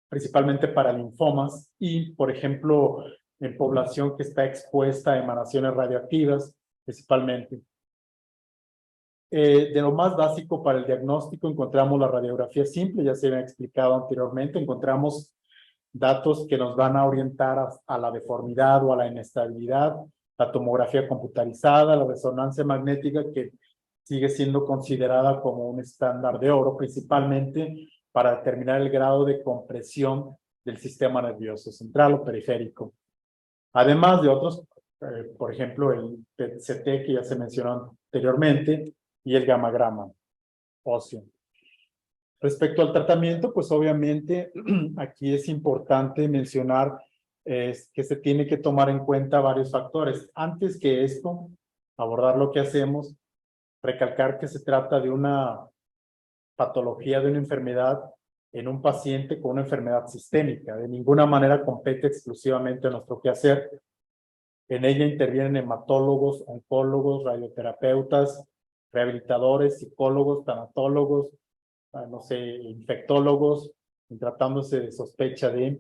principalmente para linfomas y, por ejemplo, en población que está expuesta a emanaciones radioactivas, principalmente. De lo más básico para el diagnóstico encontramos la radiografía simple, ya se había explicado anteriormente, encontramos datos que nos van a orientar a la deformidad o a la inestabilidad, la tomografía computarizada, la resonancia magnética, que sigue siendo considerada como un estándar de oro, principalmente para determinar el grado de compresión del sistema nervioso central o periférico. Además de otros, por ejemplo, el PET-CT que ya se mencionó anteriormente y el gamagrama óseo. Respecto al tratamiento, pues obviamente aquí es importante mencionar que se tiene que tomar en cuenta varios factores. Antes que esto, abordar lo que hacemos, recalcar que se trata de una patología, de una enfermedad en un paciente con una enfermedad sistémica. De ninguna manera compete exclusivamente a nuestro quehacer. En ella intervienen hematólogos, oncólogos, radioterapeutas, rehabilitadores, psicólogos, tanatólogos, no sé, infectólogos, tratándose de sospecha de.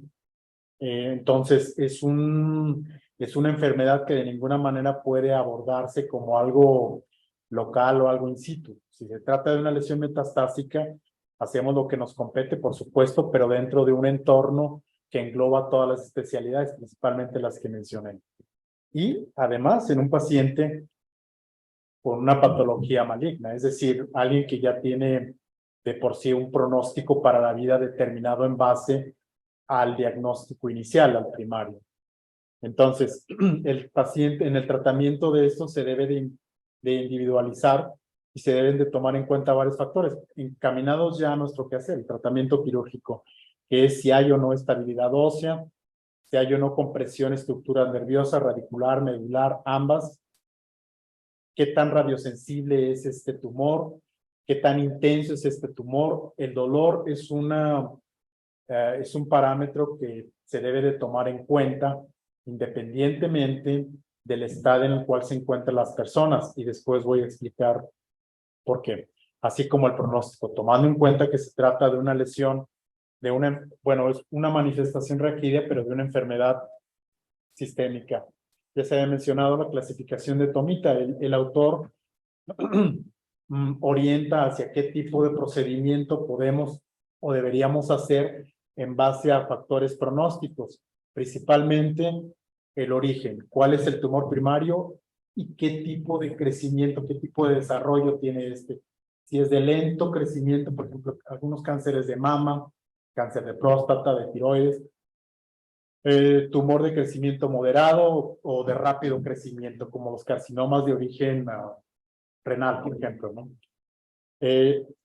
Entonces, es una enfermedad que de ninguna manera puede abordarse como algo local o algo in situ. Si se trata de una lesión metastásica, hacemos lo que nos compete, por supuesto, pero dentro de un entorno que engloba todas las especialidades, principalmente las que mencioné. Y además, en un paciente con una patología maligna, es decir, alguien que ya tiene de por sí un pronóstico para la vida determinado en base al diagnóstico inicial, al primario. Entonces, el paciente, en el tratamiento de esto se debe de individualizar y se deben de tomar en cuenta varios factores, encaminados ya a nuestro quehacer, el tratamiento quirúrgico, que es si hay o no estabilidad ósea, si hay o no compresión, estructura nerviosa, radicular, medular, ambas, qué tan radiosensible es este tumor, qué tan intenso es este tumor. El dolor es un parámetro que se debe de tomar en cuenta independientemente del estado en el cual se encuentran las personas, y después voy a explicar por qué. Así como el pronóstico, tomando en cuenta que se trata de una lesión, es una manifestación raquídea, pero de una enfermedad sistémica. Ya se había mencionado la clasificación de Tomita. El autor orienta hacia qué tipo de procedimiento podemos o deberíamos hacer en base a factores pronósticos, principalmente el origen, cuál es el tumor primario y qué tipo de crecimiento, qué tipo de desarrollo tiene este. Si es de lento crecimiento, por ejemplo, algunos cánceres de mama, cáncer de próstata, de tiroides, tumor de crecimiento moderado o de rápido crecimiento, como los carcinomas de origen renal, por ejemplo, ¿no?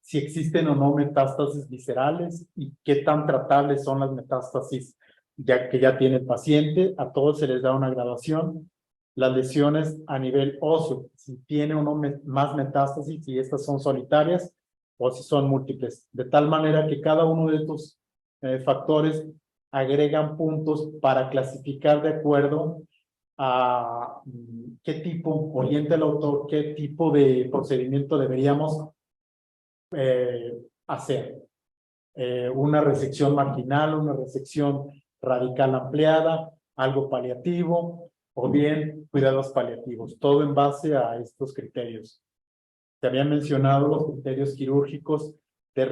Si existen o no metástasis viscerales y qué tan tratables son las metástasis que ya tiene el paciente. A todos se les da una graduación. Las lesiones a nivel óseo, si tiene o no más metástasis, y estas son solitarias o si son múltiples, de tal manera que cada uno de estos factores agregan puntos para clasificar de acuerdo a qué tipo orienta el autor, qué tipo de procedimiento deberíamos hacer. Una resección marginal, una resección radical ampliada, algo paliativo o bien cuidados paliativos, todo en base a estos criterios. Se habían mencionado los criterios quirúrgicos de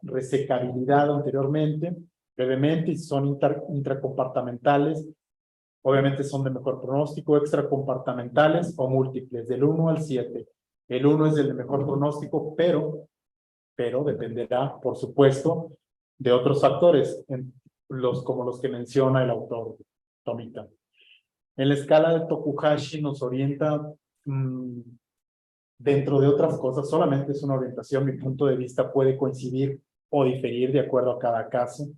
resecabilidad anteriormente, brevemente, y son intracompartamentales, obviamente son de mejor pronóstico, extracompartamentales o múltiples, del 1 al 7. El 1 es el de mejor pronóstico, pero dependerá, por supuesto, de otros factores, como los que menciona el autor Tomita. En la escala de Tokuhashi nos orienta, dentro de otras cosas, solamente es una orientación, mi punto de vista puede coincidir o diferir de acuerdo a cada caso.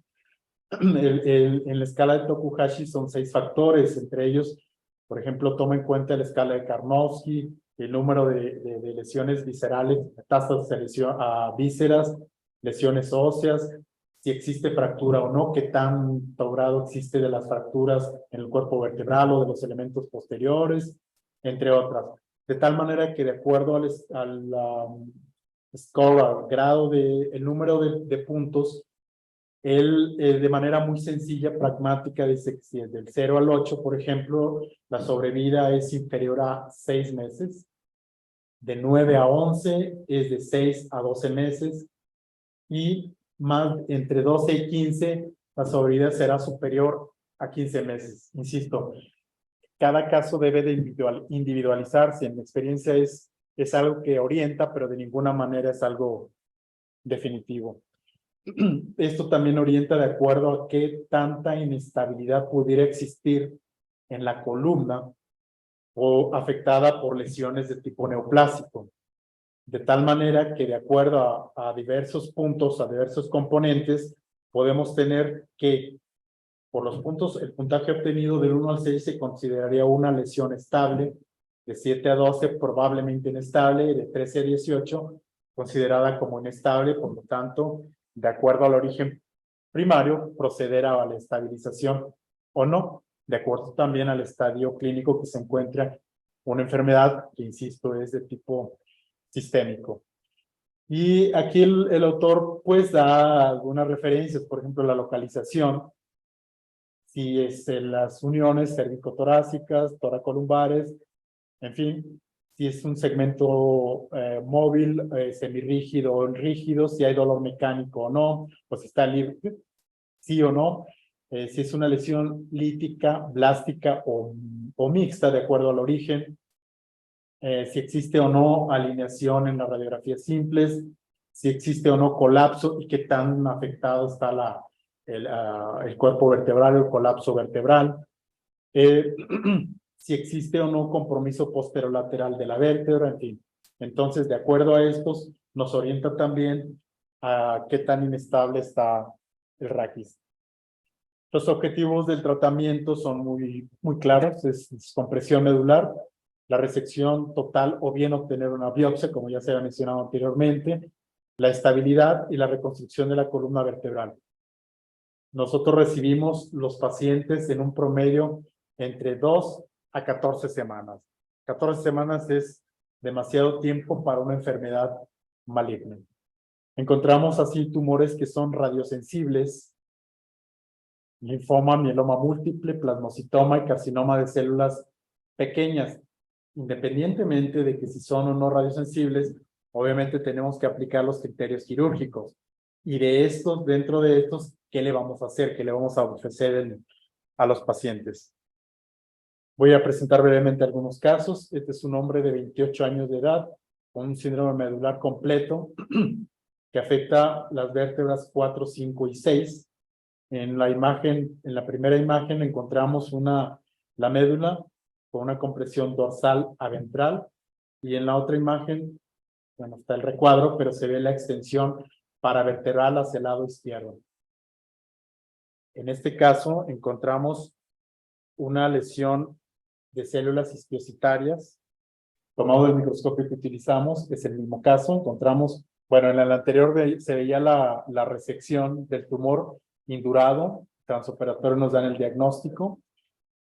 En la escala de Tokuhashi son 6 factores, entre ellos, por ejemplo, toma en cuenta la escala de Karnofsky, el número de lesiones viscerales, tasas de lesión a vísceras, lesiones óseas, si existe fractura o no, qué tanto grado existe de las fracturas en el cuerpo vertebral o de los elementos posteriores, entre otras. De tal manera que de acuerdo al score, al grado el número de puntos, él de manera muy sencilla, pragmática, dice que si es del 0 al 8, por ejemplo, la sobrevida es inferior a 6 meses. De 9 a 11 es de 6 a 12 meses. Y más entre 12 y 15, la sobrevida será superior a 15 meses. Insisto, cada caso debe de individualizarse. En mi experiencia es algo que orienta, pero de ninguna manera es algo definitivo. Esto también orienta de acuerdo a qué tanta inestabilidad pudiera existir en la columna o afectada por lesiones de tipo neoplásico. De tal manera que de acuerdo a diversos puntos, a diversos componentes, podemos tener que por los puntos, el puntaje obtenido del 1 al 6 se consideraría una lesión estable, de 7 a 12 probablemente inestable, y de 13 a 18 considerada como inestable, por lo tanto, de acuerdo al origen primario, proceder a la estabilización o no, de acuerdo también al estadio clínico que se encuentra una enfermedad que, insisto, es de tipo sistémico. Y aquí el autor pues da algunas referencias, por ejemplo, la localización, si es en las uniones cervicotorácicas, toracolumbares, en fin, si es un segmento móvil, semirrígido o rígido, si hay dolor mecánico o no, o si está libre, sí o no, si es una lesión lítica, blástica o mixta, de acuerdo al origen, si existe o no alineación en las radiografías simples, si existe o no colapso y qué tan afectado está el cuerpo vertebral o el colapso vertebral, si existe o no compromiso posterolateral de la vértebra, en fin. Entonces, de acuerdo a estos, nos orienta también a qué tan inestable está el raquis. Los objetivos del tratamiento son muy claros, es compresión medular, la resección total o bien obtener una biopsia, como ya se había mencionado anteriormente, la estabilidad y la reconstrucción de la columna vertebral. Nosotros recibimos los pacientes en un promedio entre 2 a 14 semanas. 14 semanas es demasiado tiempo para una enfermedad maligna. Encontramos así tumores que son radiosensibles, linfoma, mieloma múltiple, plasmocitoma y carcinoma de células pequeñas. Independientemente de que si son o no radiosensibles, obviamente tenemos que aplicar los criterios quirúrgicos. Y de estos, dentro de estos, ¿qué le vamos a hacer? ¿Qué le vamos a ofrecer a los pacientes? Voy a presentar brevemente algunos casos. Este es un hombre de 28 años de edad con un síndrome medular completo que afecta las vértebras 4, 5 y 6. En la primera imagen encontramos la médula con una compresión dorsal a ventral, y en la otra imagen, bueno, está el recuadro, pero se ve la extensión paravertebral hacia el lado izquierdo. En este caso encontramos una lesión de células isquiositarias. Tomado el microscopio que utilizamos, es el mismo caso, encontramos Bueno, en el anterior se veía la resección del tumor indurado, transoperatorio nos dan el diagnóstico.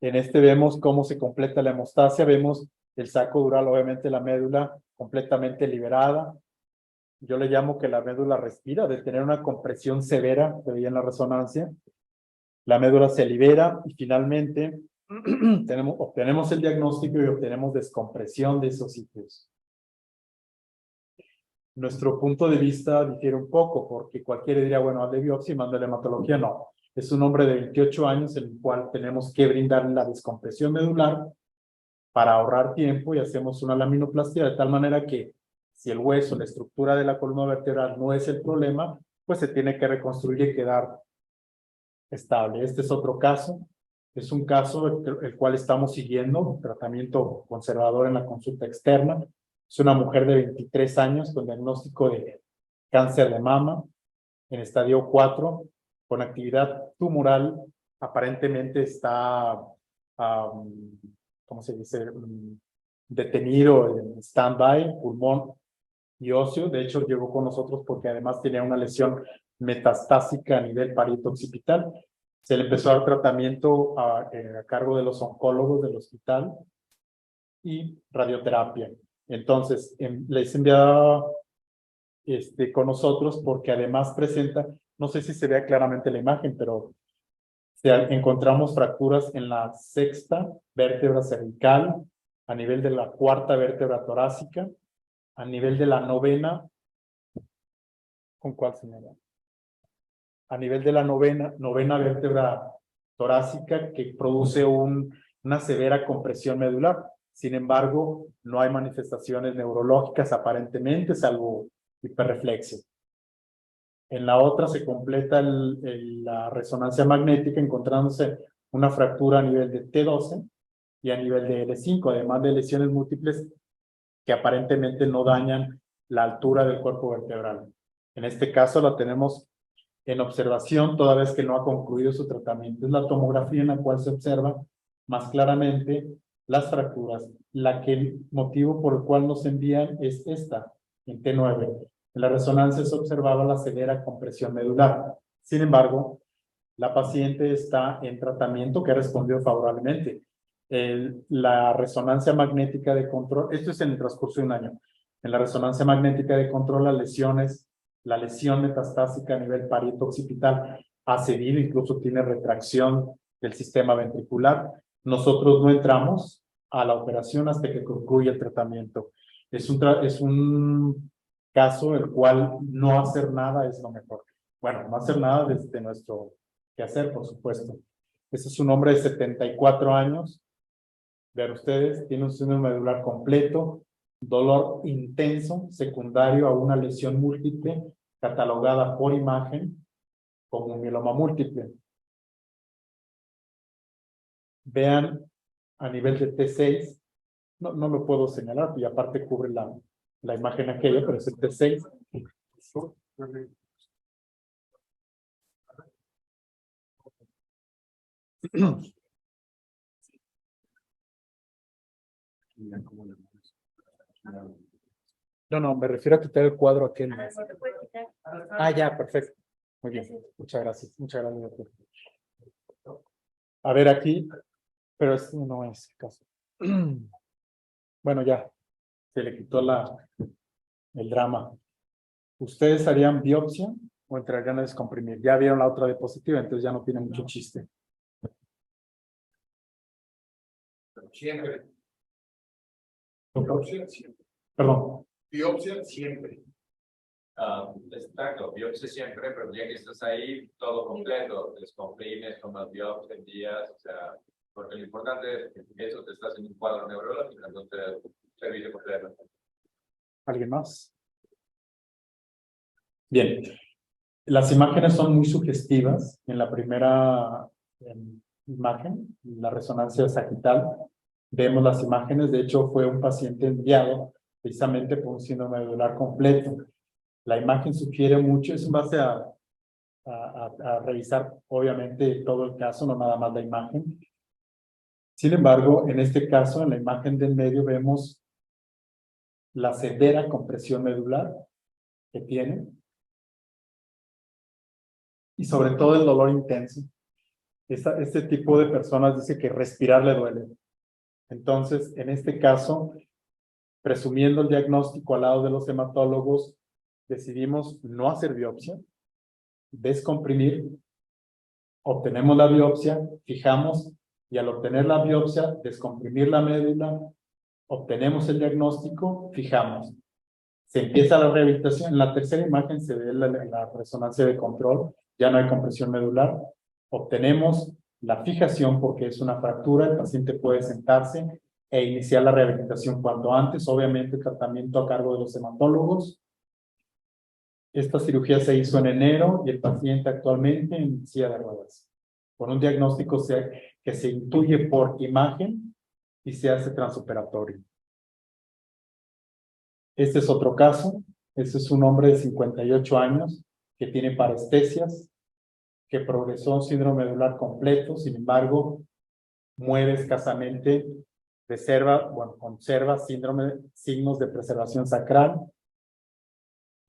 En este vemos cómo se completa la hemostasia, vemos el saco dural, obviamente la médula completamente liberada. Yo le llamo que la médula respira, de tener una compresión severa, se veía en la resonancia. La médula se libera y finalmente obtenemos el diagnóstico y obtenemos descompresión de esos sitios. Nuestro punto de vista difiere un poco, porque cualquiera diría, bueno, hazle biopsia y manda la hematología. No, es un hombre de 28 años en el cual tenemos que brindarle la descompresión medular para ahorrar tiempo y hacemos una laminoplastia de tal manera que si el hueso, la estructura de la columna vertebral no es el problema, pues se tiene que reconstruir y quedar estable. Este es otro caso. Es un caso el cual estamos siguiendo, tratamiento conservador en la consulta externa. Es una mujer de 23 años con diagnóstico de cáncer de mama en estadio 4, con actividad tumoral. Aparentemente está, ¿cómo se dice? Detenido en stand-by, pulmón y óseo. De hecho, llegó con nosotros porque además tenía una lesión metastásica a nivel parieto occipital. Se le empezó a dar tratamiento a cargo de los oncólogos del hospital y radioterapia. Entonces, les enviaba con nosotros porque además presenta, no sé si se vea claramente la imagen, pero encontramos fracturas en la 6ª vértebra cervical, a nivel de la 4ª vértebra torácica, a nivel de la 9ª, ¿con cuál señora? A nivel de la 9ª vértebra torácica, que produce una severa compresión medular. Sin embargo, no hay manifestaciones neurológicas aparentemente, salvo hiperreflexia. En la otra se completa la resonancia magnética, encontrándose una fractura a nivel de T12 y a nivel de L5, además de lesiones múltiples que aparentemente no dañan la altura del cuerpo vertebral. En este caso la tenemos en observación toda vez que no ha concluido su tratamiento. Es la tomografía en la cual se observa más claramente las fracturas. El motivo por el cual nos envían es esta, en T9. En la resonancia se observaba la severa compresión medular. Sin embargo, la paciente está en tratamiento que ha respondido favorablemente. La resonancia magnética de control, esto es en el transcurso de un año. En la resonancia magnética de control, la lesión metastásica a nivel parieto occipital ha cedido, incluso tiene retracción del sistema ventricular. Nosotros no entramos a la operación hasta que concluya el tratamiento. Es un caso el cual no hacer nada es lo mejor. Bueno, no hacer nada desde nuestro quehacer, por supuesto. Este es un hombre de 74 años. Vean ustedes, tiene un síndrome medular completo, dolor intenso, secundario a una lesión múltiple, catalogada por imagen como un mieloma múltiple. Vean a nivel de T6, no lo puedo señalar, y aparte cubre la imagen aquella, pero es el T6. No, me refiero a quitar el cuadro aquel. Ya, perfecto. Muy bien, muchas gracias. Muchas gracias, doctor. A ver aquí, pero este no es el caso. Bueno, ya, se le quitó el drama. ¿Ustedes harían biopsia o entrarían a descomprimir? Ya vieron la otra diapositiva, entonces ya no tiene mucho chiste. Siempre. Biopsia siempre. Perdón. Biopsia siempre. Exacto, biopsia siempre, pero ya que estás ahí, todo completo, descomprimes, tomas biopsia en días, o sea, porque lo importante es que eso te estás en un cuadro neurológico, entonces servicio completo. ¿Alguien más? Bien, las imágenes son muy sugestivas. En la primera imagen, la resonancia sagital, vemos las imágenes. De hecho, fue un paciente enviado precisamente por un síndrome medular completo. La imagen sugiere mucho, es en base a revisar obviamente todo el caso, no nada más la imagen. Sin embargo, en este caso, en la imagen del medio vemos la severa compresión medular. que tiene. Y sobre todo el dolor intenso. Este tipo de personas dice que respirar le duele. Entonces, en este caso, presumiendo el diagnóstico al lado de los hematólogos, decidimos no hacer biopsia, descomprimir, obtenemos la biopsia, fijamos, y al obtener la biopsia, descomprimir la médula, obtenemos el diagnóstico, fijamos. Se empieza la rehabilitación. En la tercera imagen se ve la resonancia de control, ya no hay compresión medular. Obtenemos la fijación porque es una fractura, el paciente puede sentarse e iniciar la rehabilitación cuanto antes, obviamente tratamiento a cargo de los hematólogos. Esta cirugía se hizo en enero y el paciente actualmente en silla de ruedas, con un diagnóstico que se intuye por imagen y se hace transoperatorio. Este es otro caso. Este es un hombre de 58 años que tiene parestesias, que progresó a un síndrome medular completo, sin embargo, muere escasamente, conserva signos de preservación sacral,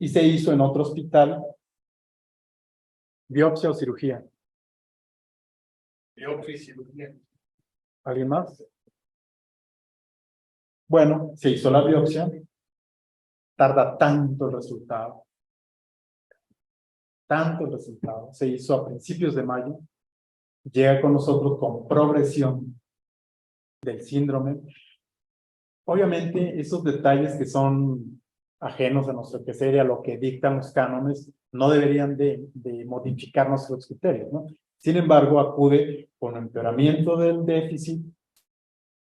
y se hizo en otro hospital biopsia o cirugía. Biopsia y cirugía. ¿Alguien más? Bueno, se hizo la biopsia, tarda tanto el resultado, se hizo a principios de mayo, llega con nosotros con progresión del síndrome. Obviamente, esos detalles que son ajenos a nuestro quehacer y a lo que dictan los cánones, no deberían de modificar nuestros criterios, ¿no? Sin embargo, acude con empeoramiento del déficit,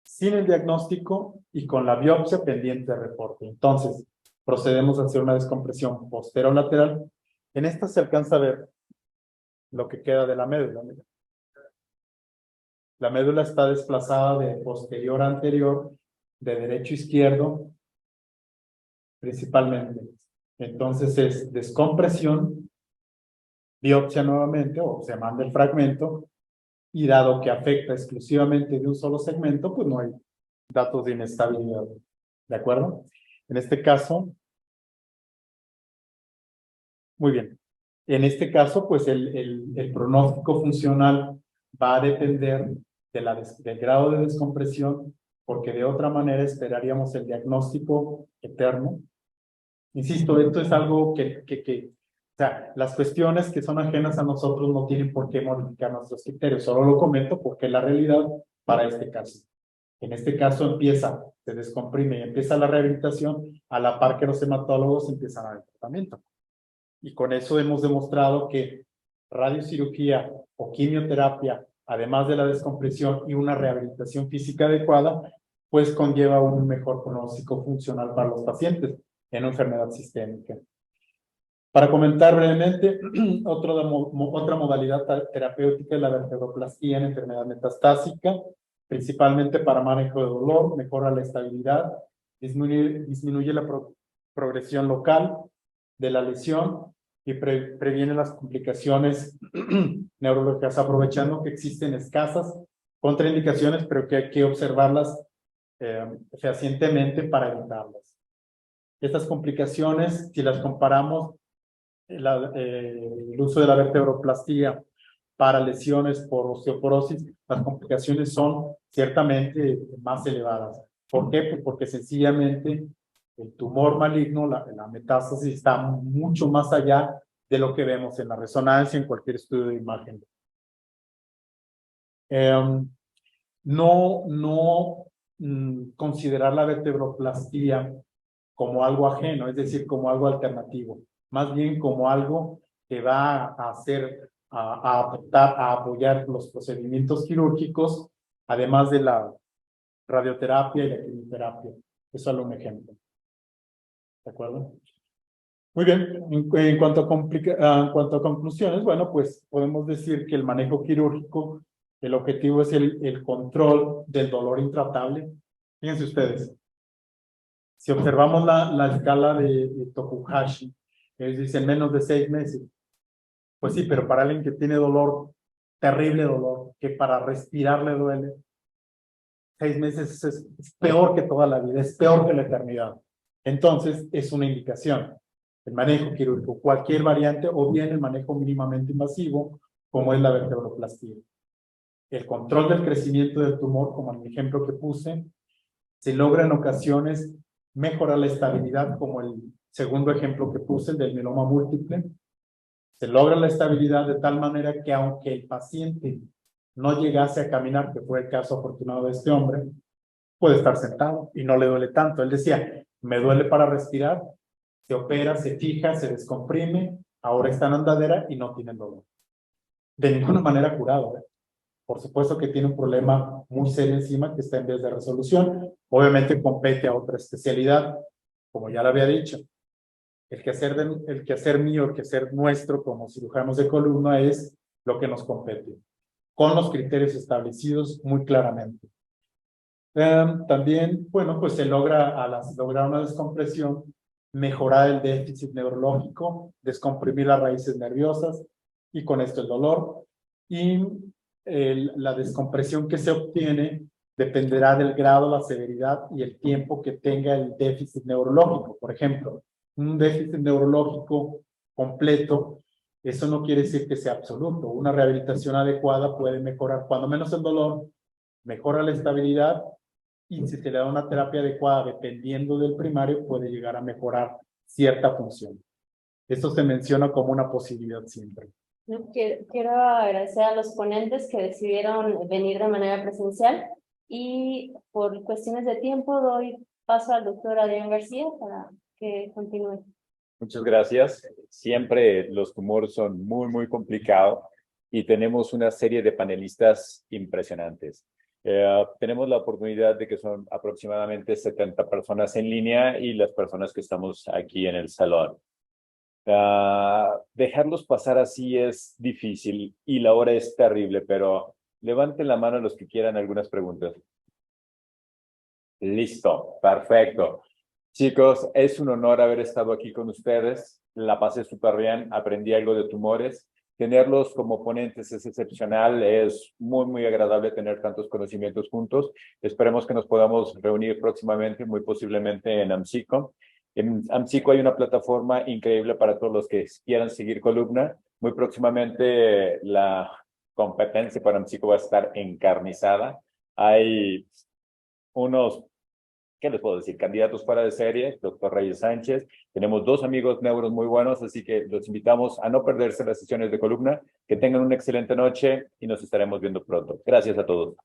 sin el diagnóstico y con la biopsia pendiente de reporte. Entonces, procedemos a hacer una descompresión posterolateral. En esta se alcanza a ver lo que queda de la médula. Mira. La médula está desplazada de posterior a anterior, de derecho a izquierdo, principalmente. Entonces es descompresión, biopsia nuevamente, o se manda el fragmento, y dado que afecta exclusivamente de un solo segmento, pues no hay datos de inestabilidad. ¿De acuerdo? En este caso, muy bien. En este caso, pues el pronóstico funcional va a depender del grado de descompresión, porque de otra manera esperaríamos el diagnóstico eterno. Insisto, esto es algo o sea, las cuestiones que son ajenas a nosotros no tienen por qué modificar nuestros criterios. Solo lo comento porque es la realidad para este caso. En este caso se descomprime y empieza la rehabilitación a la par que los hematólogos empiezan el tratamiento. Y con eso hemos demostrado que radiocirugía o quimioterapia, además de la descompresión y una rehabilitación física adecuada, pues conlleva un mejor pronóstico funcional para los pacientes en una enfermedad sistémica. Para comentar brevemente, otra modalidad terapéutica es la vertebroplastía en enfermedad metastásica, principalmente para manejo de dolor, mejora la estabilidad, disminuye la progresión local de la lesión y previene las complicaciones neurológicas, aprovechando que existen escasas contraindicaciones, pero que hay que observarlas fehacientemente para evitarlas. Estas complicaciones, si las comparamos, el uso de la vertebroplastía para lesiones por osteoporosis, las complicaciones son ciertamente más elevadas. ¿Por qué? Pues porque sencillamente el tumor maligno, la metástasis, está mucho más allá de lo que vemos en la resonancia, en cualquier estudio de imagen. Considerar la vertebroplastía como algo ajeno, es decir, como algo alternativo, más bien como algo que va a hacer, a apoyar los procedimientos quirúrgicos, además de la radioterapia y la quimioterapia. Es solo un ejemplo. ¿De acuerdo? Muy bien, en cuanto a conclusiones, bueno, pues podemos decir que el manejo quirúrgico, el objetivo es el control del dolor intratable. Fíjense ustedes, si observamos la escala de Tokuhashi, es decir, menos de 6 meses, pues sí, pero para alguien que tiene dolor, terrible dolor, que para respirar le duele, 6 meses es peor que toda la vida, es peor que la eternidad. Entonces, es una indicación. el manejo quirúrgico, cualquier variante o bien el manejo mínimamente invasivo, como es la vertebroplastía. El control del crecimiento del tumor, como en el ejemplo que puse, se logra en ocasiones mejorar la estabilidad, como el segundo ejemplo que puse, el del mieloma múltiple. Se logra la estabilidad de tal manera que aunque el paciente no llegase a caminar, que fue el caso afortunado de este hombre, puede estar sentado y no le duele tanto. Él decía, me duele para respirar, se opera, se fija, se descomprime, ahora está en andadera y no tiene dolor. De ninguna manera curado, ¿eh? Por supuesto que tiene un problema muy serio encima que está en vías de resolución. Obviamente compete a otra especialidad, como ya lo había dicho. El quehacer mío, el quehacer nuestro como cirujanos de columna es lo que nos compete, con los criterios establecidos muy claramente. También, bueno, pues se logra, al lograr una descompresión, mejorar el déficit neurológico, descomprimir las raíces nerviosas y con esto el dolor. Y la descompresión que se obtiene dependerá del grado, la severidad y el tiempo que tenga el déficit neurológico. Por ejemplo, un déficit neurológico completo, eso no quiere decir que sea absoluto. Una rehabilitación adecuada puede mejorar, cuando menos el dolor, mejora la estabilidad y si se le da una terapia adecuada, dependiendo del primario, puede llegar a mejorar cierta función. Esto se menciona como una posibilidad siempre. Quiero agradecer a los ponentes que decidieron venir de manera presencial y por cuestiones de tiempo doy paso al doctor Adrián García para que continúe. Muchas gracias. Siempre los tumores son muy complicados y tenemos una serie de panelistas impresionantes. Tenemos la oportunidad de que son aproximadamente 70 personas en línea y las personas que estamos aquí en el salón. Dejarlos pasar así es difícil y la hora es terrible, pero levanten la mano los que quieran algunas preguntas. Listo, perfecto. Chicos, es un honor haber estado aquí con ustedes. La pasé súper bien, aprendí algo de tumores. Tenerlos como ponentes es excepcional, es muy agradable tener tantos conocimientos juntos. Esperemos que nos podamos reunir próximamente, muy posiblemente en AMSICO. En AMSICO hay una plataforma increíble para todos los que quieran seguir columna. Muy próximamente la competencia para AMSICO va a estar encarnizada. Hay unos, ¿qué les puedo decir? Candidatos fuera de serie, doctor Reyes Sánchez. Tenemos 2 amigos neuros muy buenos, así que los invitamos a no perderse las sesiones de columna. Que tengan una excelente noche y nos estaremos viendo pronto. Gracias a todos.